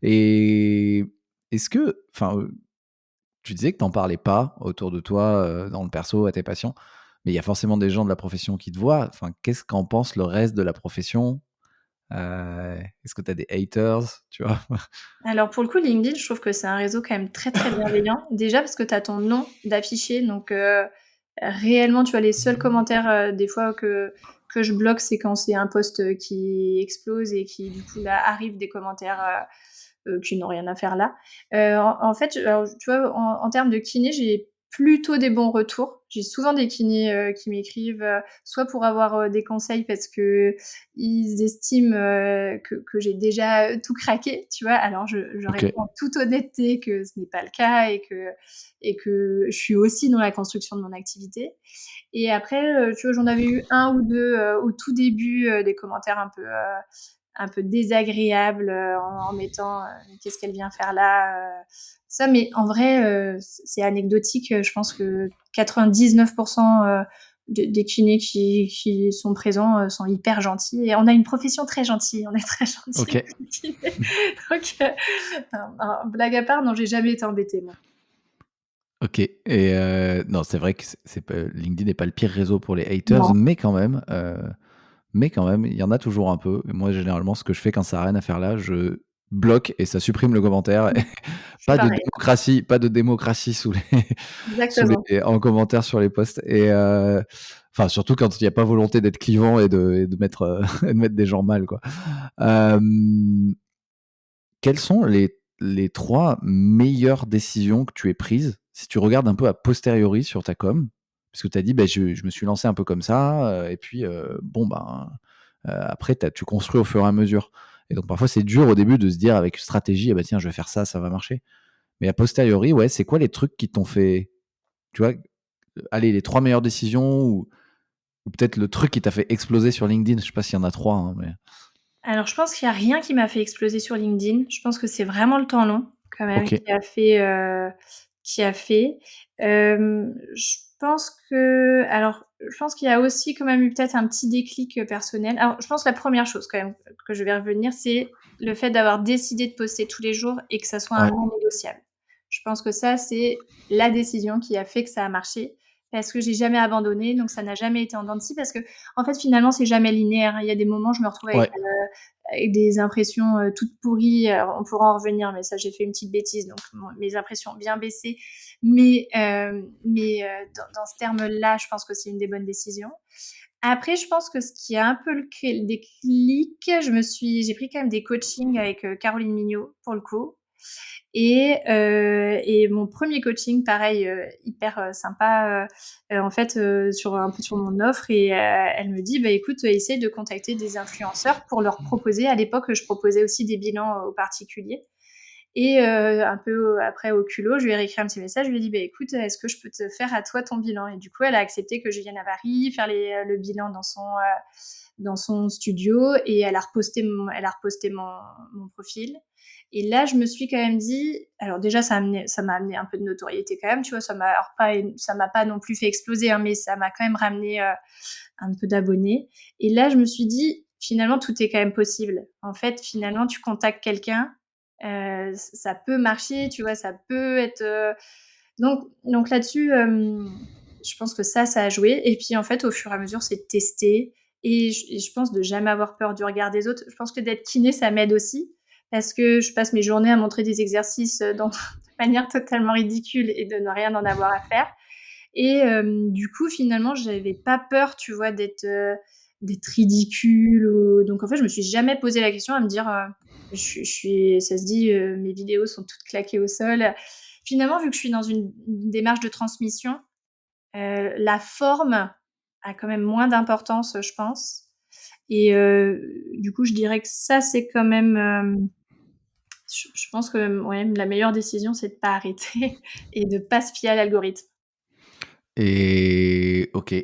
Et est-ce que enfin, tu disais que tu en parlais pas autour de toi, dans le perso à tes patients, mais il y a forcément des gens de la profession qui te voient. Enfin, qu'est-ce qu'en pense le reste de la profession? Est-ce que tu as des haters, tu vois? Alors pour le coup, LinkedIn, je trouve que c'est un réseau quand même très, très bienveillant. Déjà parce que tu as ton nom d'affiché, donc réellement, tu vois, les seuls commentaires, des fois que je bloque, c'est quand c'est un post, qui explose et qui, du coup, là, arrivent des commentaires, qui n'ont rien à faire là. En fait, alors, tu vois, en termes de kiné, j'ai plutôt des bons retours. J'ai souvent des kinés, qui m'écrivent, soit pour avoir, des conseils parce qu'ils estiment, que j'ai déjà, tout craqué, tu vois? Alors je OK, réponds en toute honnêteté que ce n'est pas le cas et que je suis aussi dans la construction de mon activité. Et après, tu vois, j'en avais eu un ou 2 au tout début, des commentaires un peu désagréable en mettant qu'est-ce qu'elle vient faire là ça, mais en vrai, c'est anecdotique. Je pense que 99% des kinés qui sont présents sont hyper gentils. Et on a une profession très gentille. On est très gentils, OK. les kinés. Donc, blague à part, non, j'ai jamais été embêtée, moi. OK et non, c'est vrai que c'est pas LinkedIn n'est pas le pire réseau pour les haters, Non, mais quand même, il y en a toujours un peu et moi, généralement, ce que je fais quand ça a rien à faire là, je bloque et ça supprime le commentaire. c'est pareil. Pas de démocratie sous les sous Exactement. les en commentaire sur les posts et enfin, surtout quand il y a pas volonté d'être clivant et de mettre, et de mettre des gens mal, quoi. Hem Quelles sont les 3 meilleures décisions que tu aies prises, si tu regardes un peu a posteriori sur ta com? Parce que tu as dit: «Beh, je me suis lancé un peu comme ça, et puis, bon, ben, après tu construis au fur et à mesure» et donc parfois c'est dur au début de se dire avec stratégie: «Ah bah, tiens, je vais faire ça, ça va marcher». Mais a posteriori, ouais, c'est quoi les trucs qui t'ont fait, tu vois, allez, les 3 meilleures décisions ou peut-être le truc qui t'a fait exploser sur LinkedIn? Je sais pas s'il y en a 3, hein, mais Alors, je pense qu'il y a rien qui m'a fait exploser sur LinkedIn. Je pense que c'est vraiment le temps long, quand même, OK, qui a fait. Je pense je pense qu'il y a aussi quand même eu peut-être un petit déclic, personnel. Alors, je pense que la première chose quand même que je vais revenir, c'est le fait d'avoir décidé de poster tous les jours et que ça soit un ouais, non négociable. Je pense que ça, c'est la décision qui a fait que ça a marché parce que j'ai jamais abandonné, donc ça n'a jamais été en dents de scie parce qu'en fait, finalement, c'est jamais linéaire. Il y a des moments, je me retrouve ouais, avec des impressions toutes pourries. Alors, on pourra en revenir, mais ça, j'ai fait une petite bêtise, donc mes impressions ont bien baissé. Mais dans ce terme-là, je pense que c'est une des bonnes décisions. Après, je pense que ce qui a un peu le déclic, j'ai pris quand même des coachings avec Caroline Mignot, pour le coup. Et mon premier coaching, pareil, hyper sympa, en fait, sur un peu sur mon offre et elle me dit: «Bah, écoute, essaye de contacter des influenceurs pour leur proposer». À l'époque, je proposais aussi des bilans aux particuliers et un peu après au culot, je lui ai réécrit un petit message, je lui ai dit: «Bah, écoute, est-ce que je peux te faire à toi ton bilan?» Et du coup, elle a accepté que je vienne à Paris faire le bilan dans son studio et elle a reposté mon profil. Et là, je me suis quand même dit, alors déjà, ça m'a amené un peu de notoriété quand même, tu vois, ça m'a pas non plus fait exploser, hein, mais ça m'a quand même ramené un peu d'abonnés. Et là, je me suis dit, finalement, tout est quand même possible. En fait, finalement, tu contactes quelqu'un, ça peut marcher, tu vois, ça peut être. Donc là-dessus, je pense que ça a joué. Et puis, en fait, au fur et à mesure, c'est de tester. Et je pense de jamais avoir peur du regard des autres. Je pense que d'être kiné, ça m'aide aussi. Parce que je passe mes journées à montrer des exercices de manière totalement ridicule et de ne rien en avoir à faire. Et du coup, finalement, j'avais pas peur, tu vois, d'être ridicule. Donc en fait, je me suis jamais posé la question à me dire, ça se dit, mes vidéos sont toutes claquées au sol. Finalement, vu que je suis dans une démarche de transmission, la forme a quand même moins d'importance, je pense. Et du coup, je dirais que ça, c'est quand même, je pense que, ouais, la meilleure décision, c'est de pas arrêter et de pas se fier à l'algorithme. et OK,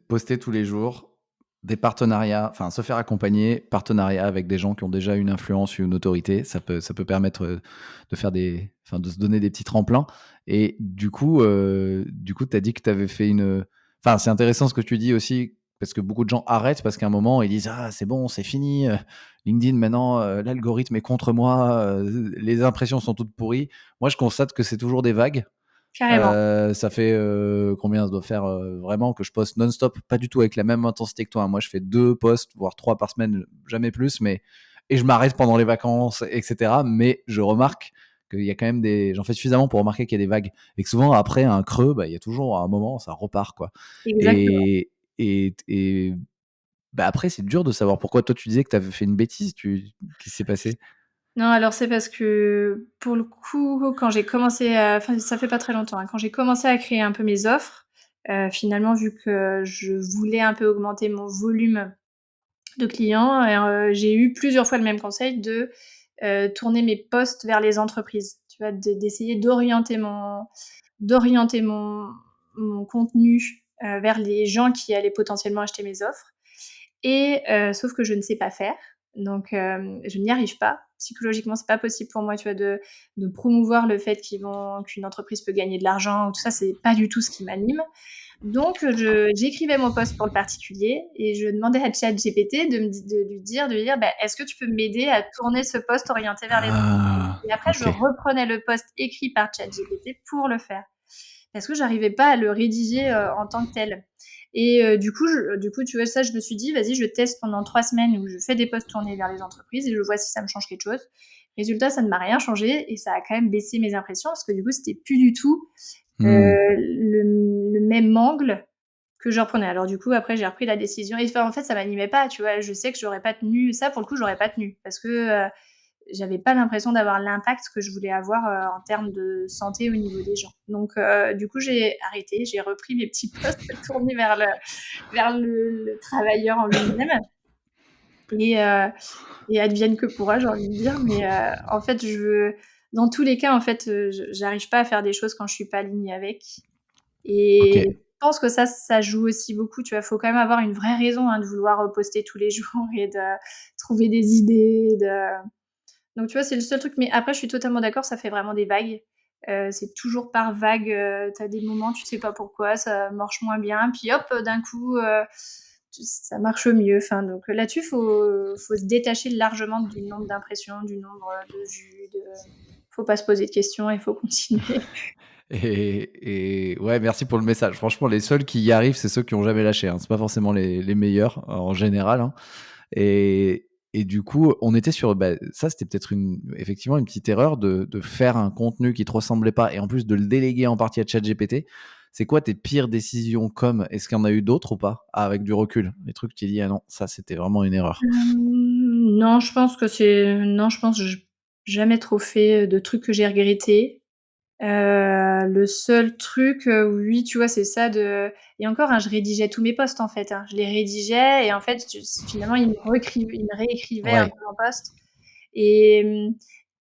poster tous les jours, des partenariats, enfin se faire accompagner, partenariat avec des gens qui ont déjà une influence ou une autorité, ça peut permettre, de faire enfin de se donner des petits tremplins et du coup, tu as dit que tu avais fait enfin, c'est intéressant ce que tu dis aussi parce que beaucoup de gens arrêtent parce qu'à un moment, ils disent: «Ah c'est bon, c'est fini, LinkedIn maintenant, l'algorithme est contre moi, les impressions sont toutes pourries». Moi, je constate que c'est toujours des vagues. Carrément. Ça fait, combien ça doit faire, vraiment que je poste non-stop, pas du tout avec la même intensité que toi, hein. Moi, je fais 2 posts, voire 3 par semaine, jamais plus, mais et je m'arrête pendant les vacances et cetera. Mais je remarque qu'il y a quand même j'en fais suffisamment pour remarquer qu'il y a des vagues et que souvent après un creux, bah, il y a toujours un moment, ça repart, quoi Exactement. et et bah, après, c'est dur de savoir pourquoi. Toi, tu disais que tu avais fait une bêtise, qu'est-ce qui s'est passé? Non, alors c'est parce que, pour le coup, quand j'ai commencé à enfin, ça fait pas très longtemps, hein, quand j'ai commencé à créer un peu mes offres, finalement, vu que je voulais un peu augmenter mon volume de clients et j'ai eu plusieurs fois le même conseil de, tourner mes posts vers les entreprises. Tu vois? D'essayer d'orienter mon contenu, vers les gens qui allaient potentiellement acheter mes offres et sauf que je ne sais pas faire. Donc je n'y arrive pas. Psychologiquement, c'est pas possible pour moi, tu vois, de promouvoir le fait qu'une entreprise peut gagner de l'argent ou tout ça, c'est pas du tout ce qui m'anime. Donc j'écrivais mon post pour le particulier et je demandais à ChatGPT de lui dire: «Bah, est-ce que tu peux m'aider à tourner ce post orienté vers les entreprises?» Ah! Et après je OK. reprenais le post écrit par ChatGPT pour le faire. Parce que j'arrivais pas à le rédiger, en tant que tel. Et du coup, tu vois, ça, je me suis dit: «Vas-y, je teste pendant 3 semaines où je fais des posts tournés vers les entreprises et je vois si ça me change quelque chose». Résultat, ça ne m'a rien changé et ça a quand même baissé mes impressions parce que du coup, c'était plus du tout, Mmh. le même angle que je reprenais. Alors du coup, après, j'ai repris la décision et enfin, en fait, ça m'animait pas, tu vois? Je sais que j'aurais pas tenu ça, pour le coup, j'aurais pas tenu parce que, j'avais pas l'impression d'avoir l'impact que je voulais avoir, en termes de santé au niveau des gens. Donc du coup, j'ai arrêté, j'ai repris mes petits postes tournés vers le travailleur en lui-même et advienne que pourra, j'ai envie de dire. Mais en fait, dans tous les cas, en fait, j'arrive pas à faire des choses quand je suis pas alignée avec et OK. je pense que ça joue aussi beaucoup, tu vois? Faut quand même avoir une vraie raison, hein, de vouloir, poster tous les jours et de trouver des idées, donc tu vois, c'est le seul truc, mais après je suis totalement d'accord, ça fait vraiment des vagues. C'est toujours par vague, tu as des moments, tu sais pas pourquoi, ça marche moins bien, puis hop, d'un coup, ça marche mieux. Enfin donc là-dessus, faut se détacher largement du nombre d'impressions, du nombre, de vues, faut pas se poser de questions et faut continuer. Et ouais, merci pour le message. Franchement, les seuls qui y arrivent, c'est ceux qui ont jamais lâché, hein. C'est pas forcément les meilleurs, en général, hein. Et du coup, on était sur bah, ça, c'était peut-être effectivement une petite erreur de faire un contenu qui te ressemblait pas et en plus de le déléguer en partie à ChatGPT. C'est quoi tes pires décisions Est-ce qu'il y en a eu d'autres ou pas? Ah, avec du recul, les trucs tu t'es dit: «Ah non, ça c'était vraiment une erreur». Non, je pense que j'ai jamais trop fait de trucs que j'ai regrettés. Le seul truc, oui, tu vois, c'est ça de et encore, hein, je rédigeais tous mes posts, en fait, hein. Je les rédigeais et en fait, finalement, ils me réécrivaient un Ouais, peu en post et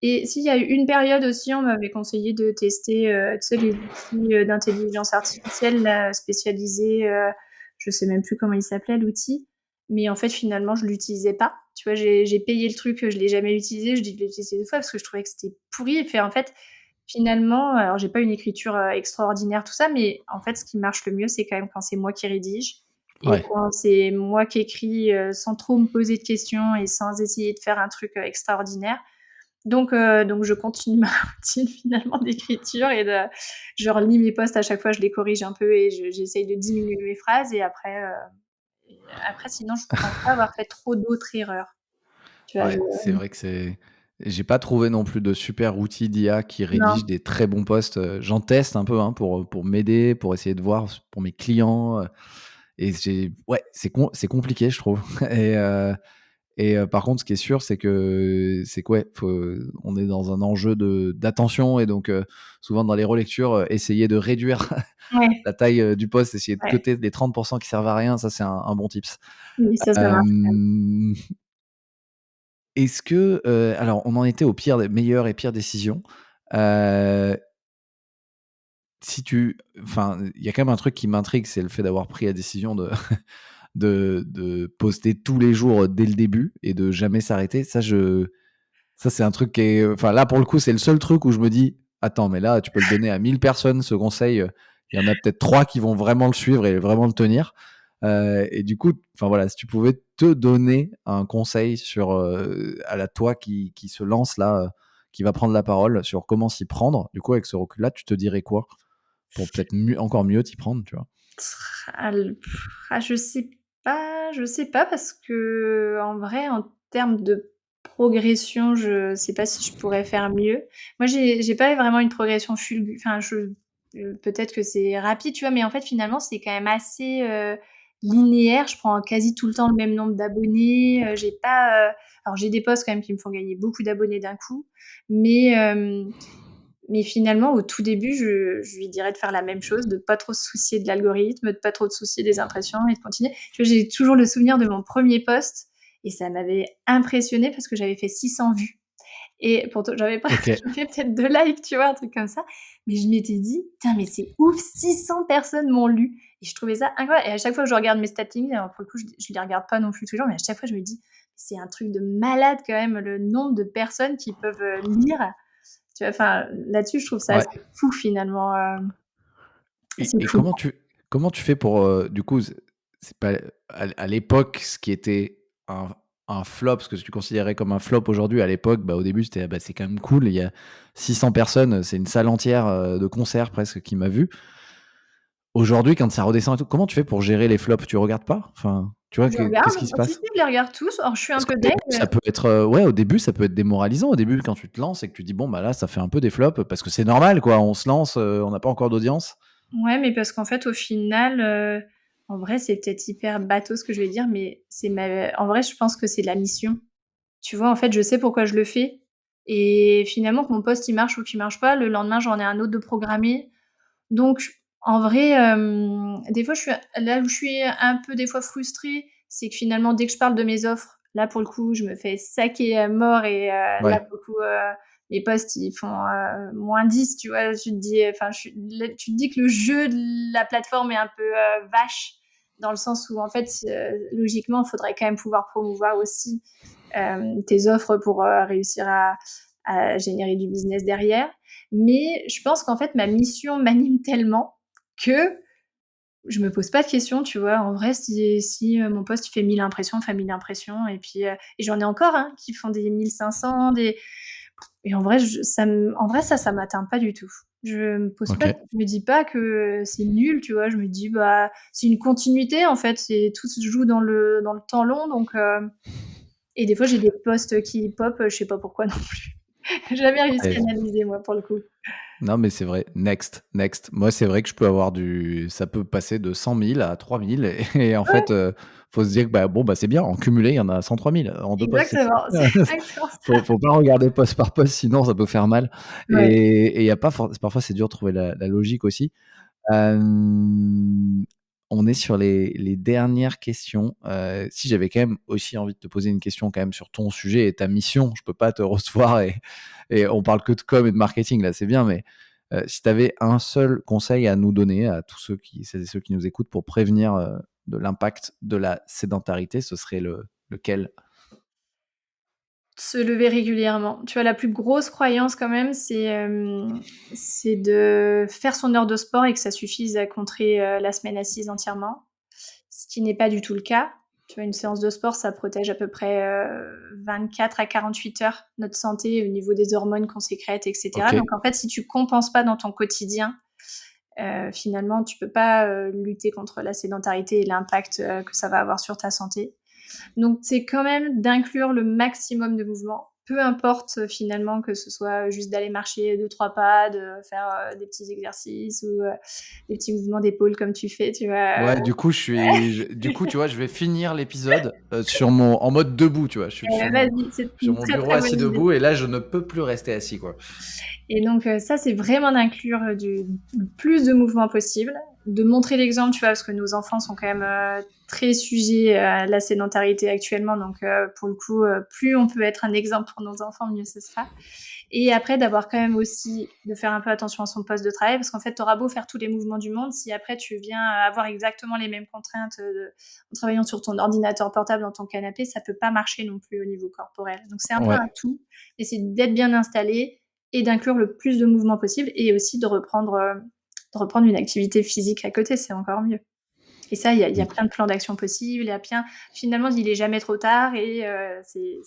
et s'il y a eu une période aussi, on m'avait conseillé de tester, tu sais, les outils, d'intelligence artificielle là, spécialisés, je sais même plus comment il s'appelait l'outil, mais en fait, finalement, je l'utilisais pas. Tu vois, j'ai payé le truc, je l'ai jamais utilisé, je dis: «Je l'ai utilisé 2 fois» parce que je trouvais que c'était pourri et puis, en fait, finalement, alors j'ai pas une écriture, extraordinaire tout ça, mais en fait, ce qui marche le mieux, c'est quand même quand c'est moi qui rédige et ouais. quand c'est moi qui écris, sans trop me poser de questions et sans essayer de faire un truc, extraordinaire. Donc je continue ma routine finalement d'écriture et je relis mes posts à chaque fois, je les corrige un peu et j'essaye de diminuer mes phrases et après sinon je pense pas avoir fait trop d'autres erreurs. Tu vois? Ouais, c'est vrai que j'ai pas trouvé non plus de super outils d'IA qui Non. rédigent des très bons posts, j'en teste un peu, hein, pour m'aider, pour essayer de voir pour mes clients, et ouais, c'est compliqué je trouve par contre, ce qui est sûr, c'est que ouais, on est dans un enjeu d'attention et donc souvent dans les relectures, essayer de réduire Ouais, la taille, du post, essayer de ouais. cutter les 30 qui servent à rien, ça c'est un bon tips. Oui, ça marche quand même. Hem Est-ce que, alors on en était aux pires des meilleures et pires décisions. Heu, si tu enfin, il y a quand même un truc qui m'intrigue, c'est le fait d'avoir pris la décision de de poster tous les jours dès le début et de jamais s'arrêter. Ça, c'est un truc qui est. Enfin, là, pour le coup, c'est le seul truc où je me dis, attends, mais là, tu peux le donner à 1000 personnes, ce conseil. Il y en a peut-être 3 qui vont vraiment le suivre et vraiment le tenir. Et du coup, enfin voilà, si tu pouvais te donner un conseil sur à la toi qui se lance là, qui va prendre la parole sur comment s'y prendre, du coup, avec ce recul-là, tu te dirais quoi pour peut-être encore mieux t'y prendre, tu vois? Je sais pas parce qu'en vrai, en termes de progression, je sais pas si je pourrais faire mieux. Moi, j'ai pas vraiment une progression enfin peut-être que c'est rapide, tu vois? Mais en fait, finalement, c'est quand même assez, linéaire. Je prends quasi tout le temps le même nombre d'abonnés, j'ai pas, alors j'ai des posts quand même qui me font gagner beaucoup d'abonnés d'un coup, mais finalement, au tout début, je lui dirais de faire la même chose, de pas trop se soucier de l'algorithme, de pas trop se soucier des impressions et de continuer. Tu vois, j'ai toujours le souvenir de mon premier post et ça m'avait impressionnée parce que j'avais fait 600 vues et pourtant j'avais pas OK. j'avais peut-être 2 likes, tu vois? Un truc comme ça. Mais je m'étais dit: «Putain, mais c'est ouf, 600 personnes m'ont lu» et je trouvais ça incroyable et à chaque fois que je regarde mes stats LinkedIn, alors pour le coup, je les regarde pas non plus tous les jours, mais à chaque fois je me dis: «C'est un truc de malade quand même le nombre de personnes qui peuvent, lire». Tu vois? Enfin, là-dessus, je trouve ça assez Ouais. fou finalement, c'est Et cool. comment tu fais pour, du coup, c'est pas à l'époque, ce qui était un flop, ce que tu considérais comme un flop aujourd'hui, à l'époque, bah, au début, c'était: «Bah, c'est quand même cool, il y a 600 personnes, c'est une salle entière, de concert presque qui m'a vu». Aujourd'hui, quand ça redescend et tout, comment tu fais pour gérer les flops? Tu regardes pas? Enfin, tu vois, Je qu'est-ce regarde, qui se si, si, passe? je les regarde tous. Alors je suis un Parce peu qu'au deg, début, ça peut être, ouais, au début, ça peut être démoralisant. Au début, quand tu te lances et que tu dis: «Bon, bah, là, ça fait un peu des flops», parce que c'est normal, quoi. On se lance, on n'a pas encore d'audience. ouais, mais parce qu'en fait, au final, en vrai, c'est peut-être hyper bateau ce que je vais dire, mais en vrai, je pense que c'est la mission. Tu vois? En fait, je sais pourquoi je le fais et finalement que mon post il marche ou qu'il marche pas, le lendemain, j'en ai un autre de programmé. Donc en vrai, des fois, je suis un peu des fois frustrée, c'est que finalement, dès que je parle de mes offres, là, pour le coup, je me fais saquer à mort et là, Ouais. pour le coup, mes posts, ils font, -10, tu vois? Tu te dis, enfin, tu te dis que le jeu de la plateforme est un peu, vache, dans le sens où, en fait, logiquement, il faudrait quand même pouvoir promouvoir aussi, tes offres pour, réussir à générer du business derrière. Mais je pense qu'en fait, ma mission m'anime tellement que je me pose pas de questions, tu vois? En vrai, si mon post il fait 1000 impressions, il fait 1000 impressions et puis, et j'en ai encore, hein, qui font des 1500, des et en vrai, en vrai, ça m'atteint pas du tout. OK. Je me dis pas que c'est nul, tu vois? Je me dis: «Bah, c'est une continuité, en fait, tout se joue dans le temps long», donc et des fois, j'ai des posts qui pop, je sais pas pourquoi non plus. J'ai jamais réussi à Ouais. analyser moi, pour le coup. Non, mais c'est vrai. Next, next. Moi, c'est vrai que je peux avoir ça peut passer de 100 000 à 3 000 et en Ouais, fait, faut se dire que, bah, bon, bah, c'est bien. En cumulé, il y en a 103 000 en 2 posts, c'est exactement, c'est bien. exactement ça. Faut pas regarder post par post, sinon ça peut faire mal Ouais. et il y a pas parfois, c'est dur de trouver la logique aussi. Hem, on est sur les dernières questions. Si j'avais quand même aussi envie de te poser une question quand même sur ton sujet et ta mission, je peux pas te recevoir et on parle que de com et de marketing là, c'est bien, mais si tu avais un seul conseil à nous donner à tous celles et ceux qui nous écoutent pour prévenir, de l'impact de la sédentarité, ce serait lequel? Se lever régulièrement. Tu vois, la plus grosse croyance quand même, c'est de faire son heure de sport et que ça suffise à contrer, la semaine assise entièrement. Ce qui n'est pas du tout le cas. Tu vois, une séance de sport, ça protège à peu près, 24 à 48 heures notre santé au niveau des hormones qu'on sécrète et cetera. OK. Donc en fait, si tu compenses pas dans ton quotidien, finalement, tu peux pas, lutter contre la sédentarité et l'impact, que ça va avoir sur ta santé. Donc c'est quand même d'inclure le maximum de mouvements, peu importe, finalement que ce soit juste d'aller marcher deux trois pas, de faire, des petits exercices ou, des petits mouvements d'épaule comme tu fais, tu vois? Ouais, du coup, tu vois, je vais finir l'épisode, en mode debout, tu vois? Je suis Vas-y, c'est sur une mon très, bureau très bonne assis idée. debout et là, je ne peux plus rester assis, quoi. Et donc ça, c'est vraiment d'inclure, le plus de mouvements possible, de montrer l'exemple, tu vois? Parce que nos enfants sont quand même, très sujets à la sédentarité actuellement, donc pour le coup, plus on peut être un exemple pour nos enfants, mieux ce sera. Et après, d'avoir quand même aussi, de faire un peu attention à son poste de travail, parce qu'en fait, tu auras beau faire tous les mouvements du monde, si après tu viens avoir exactement les mêmes contraintes en travaillant sur ton ordinateur portable dans ton canapé, ça peut pas marcher non plus au niveau corporel. Donc c'est un peu Ouais. un tout, et c'est d'être bien installé et d'inclure le plus de mouvements possible, et aussi de reprendre une activité physique à côté, c'est encore mieux. Et ça, il y a plein de plans d'action possibles. Il y a plein... Finalement, il est jamais trop tard, et c'est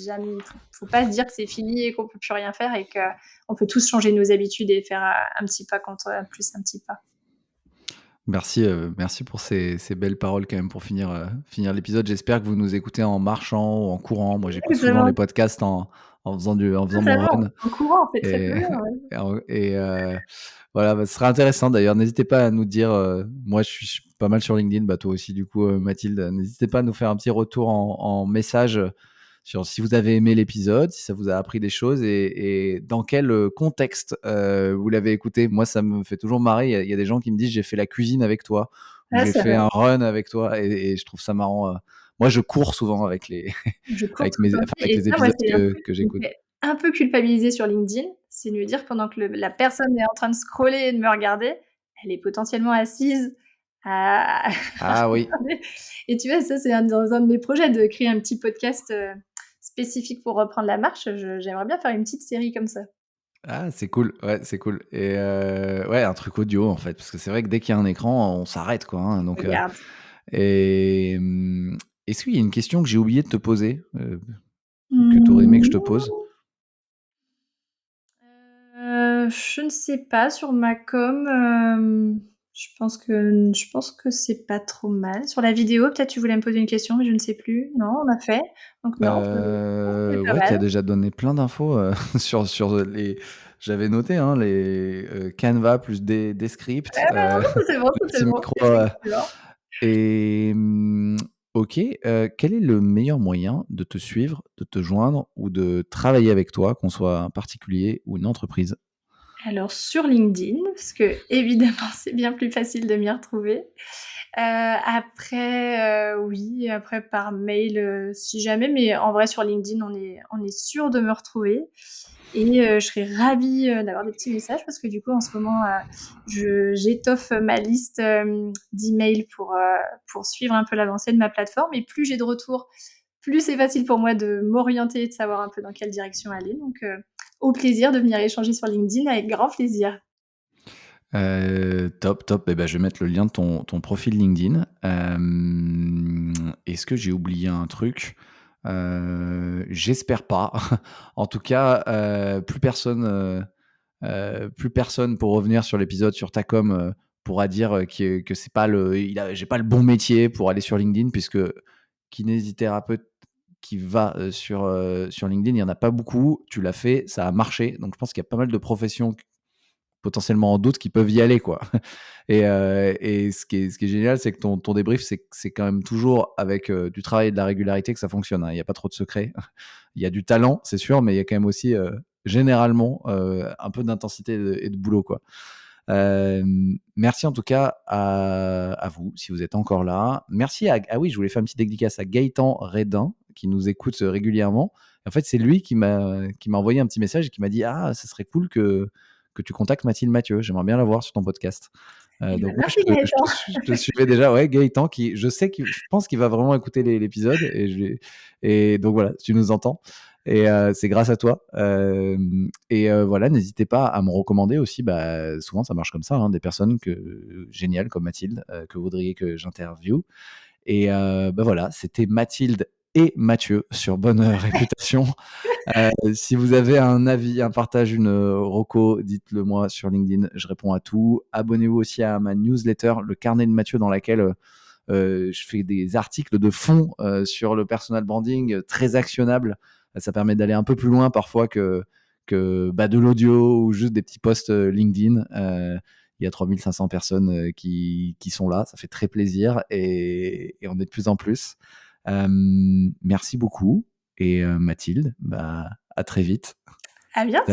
jamais... faut pas se dire que c'est fini et qu'on peut plus rien faire, et qu'on peut tous changer nos habitudes et faire un petit pas contre plus un petit pas. Merci pour ces belles paroles quand même pour finir l'épisode. J'espère que vous nous écoutez en marchant ou en courant. Moi, j'écoute souvent les Exactement, podcasts en faisant mon totalement. run En courant, c'est très peu et bien, ouais. voilà, bah, ce serait intéressant d'ailleurs. N'hésitez pas à nous dire, moi je suis pas mal sur LinkedIn, bah, toi aussi du coup, Mathilde. N'hésitez pas à nous faire un petit retour en message, sur si vous avez aimé l'épisode, si ça vous a appris des choses et dans quel, contexte, vous l'avez écouté. Moi, ça me fait toujours marrer. Il y a des gens qui me disent: «J'ai fait la cuisine avec toi» ou Ah, «J'ai c'est fait vrai. un run avec toi» et je trouve ça marrant. Moi, je cours souvent avec les Je cours avec tout mes le temps enfin aussi, avec et les ça, moi, épisodes c'est un que truc que qui me j'écoute. fait un peu culpabiliser sur LinkedIn. C'est de me dire, pendant que la personne est en train de scroller et de me regarder, elle est potentiellement assise à à Ah oui. regarder. Et tu vois, ça, c'est dans un de mes projets, de créer un petit podcast spécifique pour reprendre la marche. J'aimerais bien faire une petite série comme ça. Ah, c'est cool, ouais, c'est cool et ouais, un truc audio, en fait, parce que c'est vrai que dès qu'il y a un écran, on s'arrête, quoi, hein, donc Regarde. et est-ce qu'il y a une question que j'ai oublié de te poser, que tu aurais aimé que je te pose? Mmh. Je ne sais pas, sur ma com, je pense que c'est pas trop mal. Sur la vidéo, peut-être tu voulais me poser une question, mais je ne sais plus. Non, on a fait. Donc non, je pense que c'est pas Ouais, tu mal. as déjà donné plein d'infos, sur les j'avais noté, hein, les, Canva plus des scripts, Non, ça c'est bon, le ça c'est petit bon, micro, effectivement. et OK, quel est le meilleur moyen de te suivre, de te joindre ou de travailler avec toi, qu'on soit un particulier ou une entreprise? Alors sur LinkedIn, parce qu'évidemment c'est bien plus facile de m'y retrouver. Après, oui, après par mail, si jamais, mais en vrai sur LinkedIn on est sûr de me retrouver, et je serais ravie, d'avoir des petits messages, parce que du coup en ce moment, j'étoffe ma liste, d'emails pour suivre un peu l'avancée de ma plateforme, et plus j'ai de retours, plus c'est facile pour moi de m'orienter et de savoir un peu dans quelle direction aller. Donc au plaisir de venir échanger sur LinkedIn, avec grand plaisir. Top, top et ben je vais mettre le lien de ton profil LinkedIn. Est-ce que j'ai oublié un truc? J'espère pas. En tout cas, plus personne pour revenir sur l'épisode sur ta com, pourra dire, que c'est pas j'ai pas le bon métier pour aller sur LinkedIn puisque kinésithérapeute qui va, sur LinkedIn, il y en a pas beaucoup. Tu l'as fait, ça a marché, donc je pense qu'il y a pas mal de professions potentiellement en doute qui peuvent y aller, quoi. Et ce qui est génial, c'est que ton débrief, c'est quand même toujours avec, du travail et de la régularité que ça fonctionne, hein. Il y a pas trop de secrets. Il y a du talent, c'est sûr, mais il y a quand même aussi, généralement, un peu d'intensité et de boulot, quoi. Merci en tout cas à vous, si vous êtes encore là. Merci ah oui, je voulais faire une petite dédicace à Gaëtan Redin, qui nous écoute, régulièrement. En fait, c'est lui qui m'a envoyé un petit message et qui m'a dit: «Ah, ce serait cool que tu contactes Mathilde Mathieu. J'aimerais bien la voir sur ton podcast». Et bah, Donc ouais, merci Gaëtan. je te suivais déjà, ouais, Gaëtan qui je pense qu'il va vraiment écouter l'épisode et donc voilà, tu nous entends et c'est grâce à toi, et voilà, n'hésitez pas à me recommander aussi, bah, souvent ça marche comme ça, hein, des personnes géniales comme Mathilde, que vous voudriez que j'interviewe et bah, voilà, c'était Mathilde et Mathieu sur Bonne Réputation. Si vous avez un avis, un partage, une, reco, dites-le moi sur LinkedIn, je réponds à tout. Abonnez-vous aussi à ma newsletter, le carnet de Mathieu, dans laquelle, je fais des articles de fond, sur le personal branding, très actionnables. Ça permet d'aller un peu plus loin parfois bah, de l'audio ou juste des petits posts, LinkedIn. Il y a 3 500 personnes, qui sont là, ça fait très plaisir et on est de plus en plus. Merci beaucoup et Mathilde, bah, à très vite. À Salut. bientôt.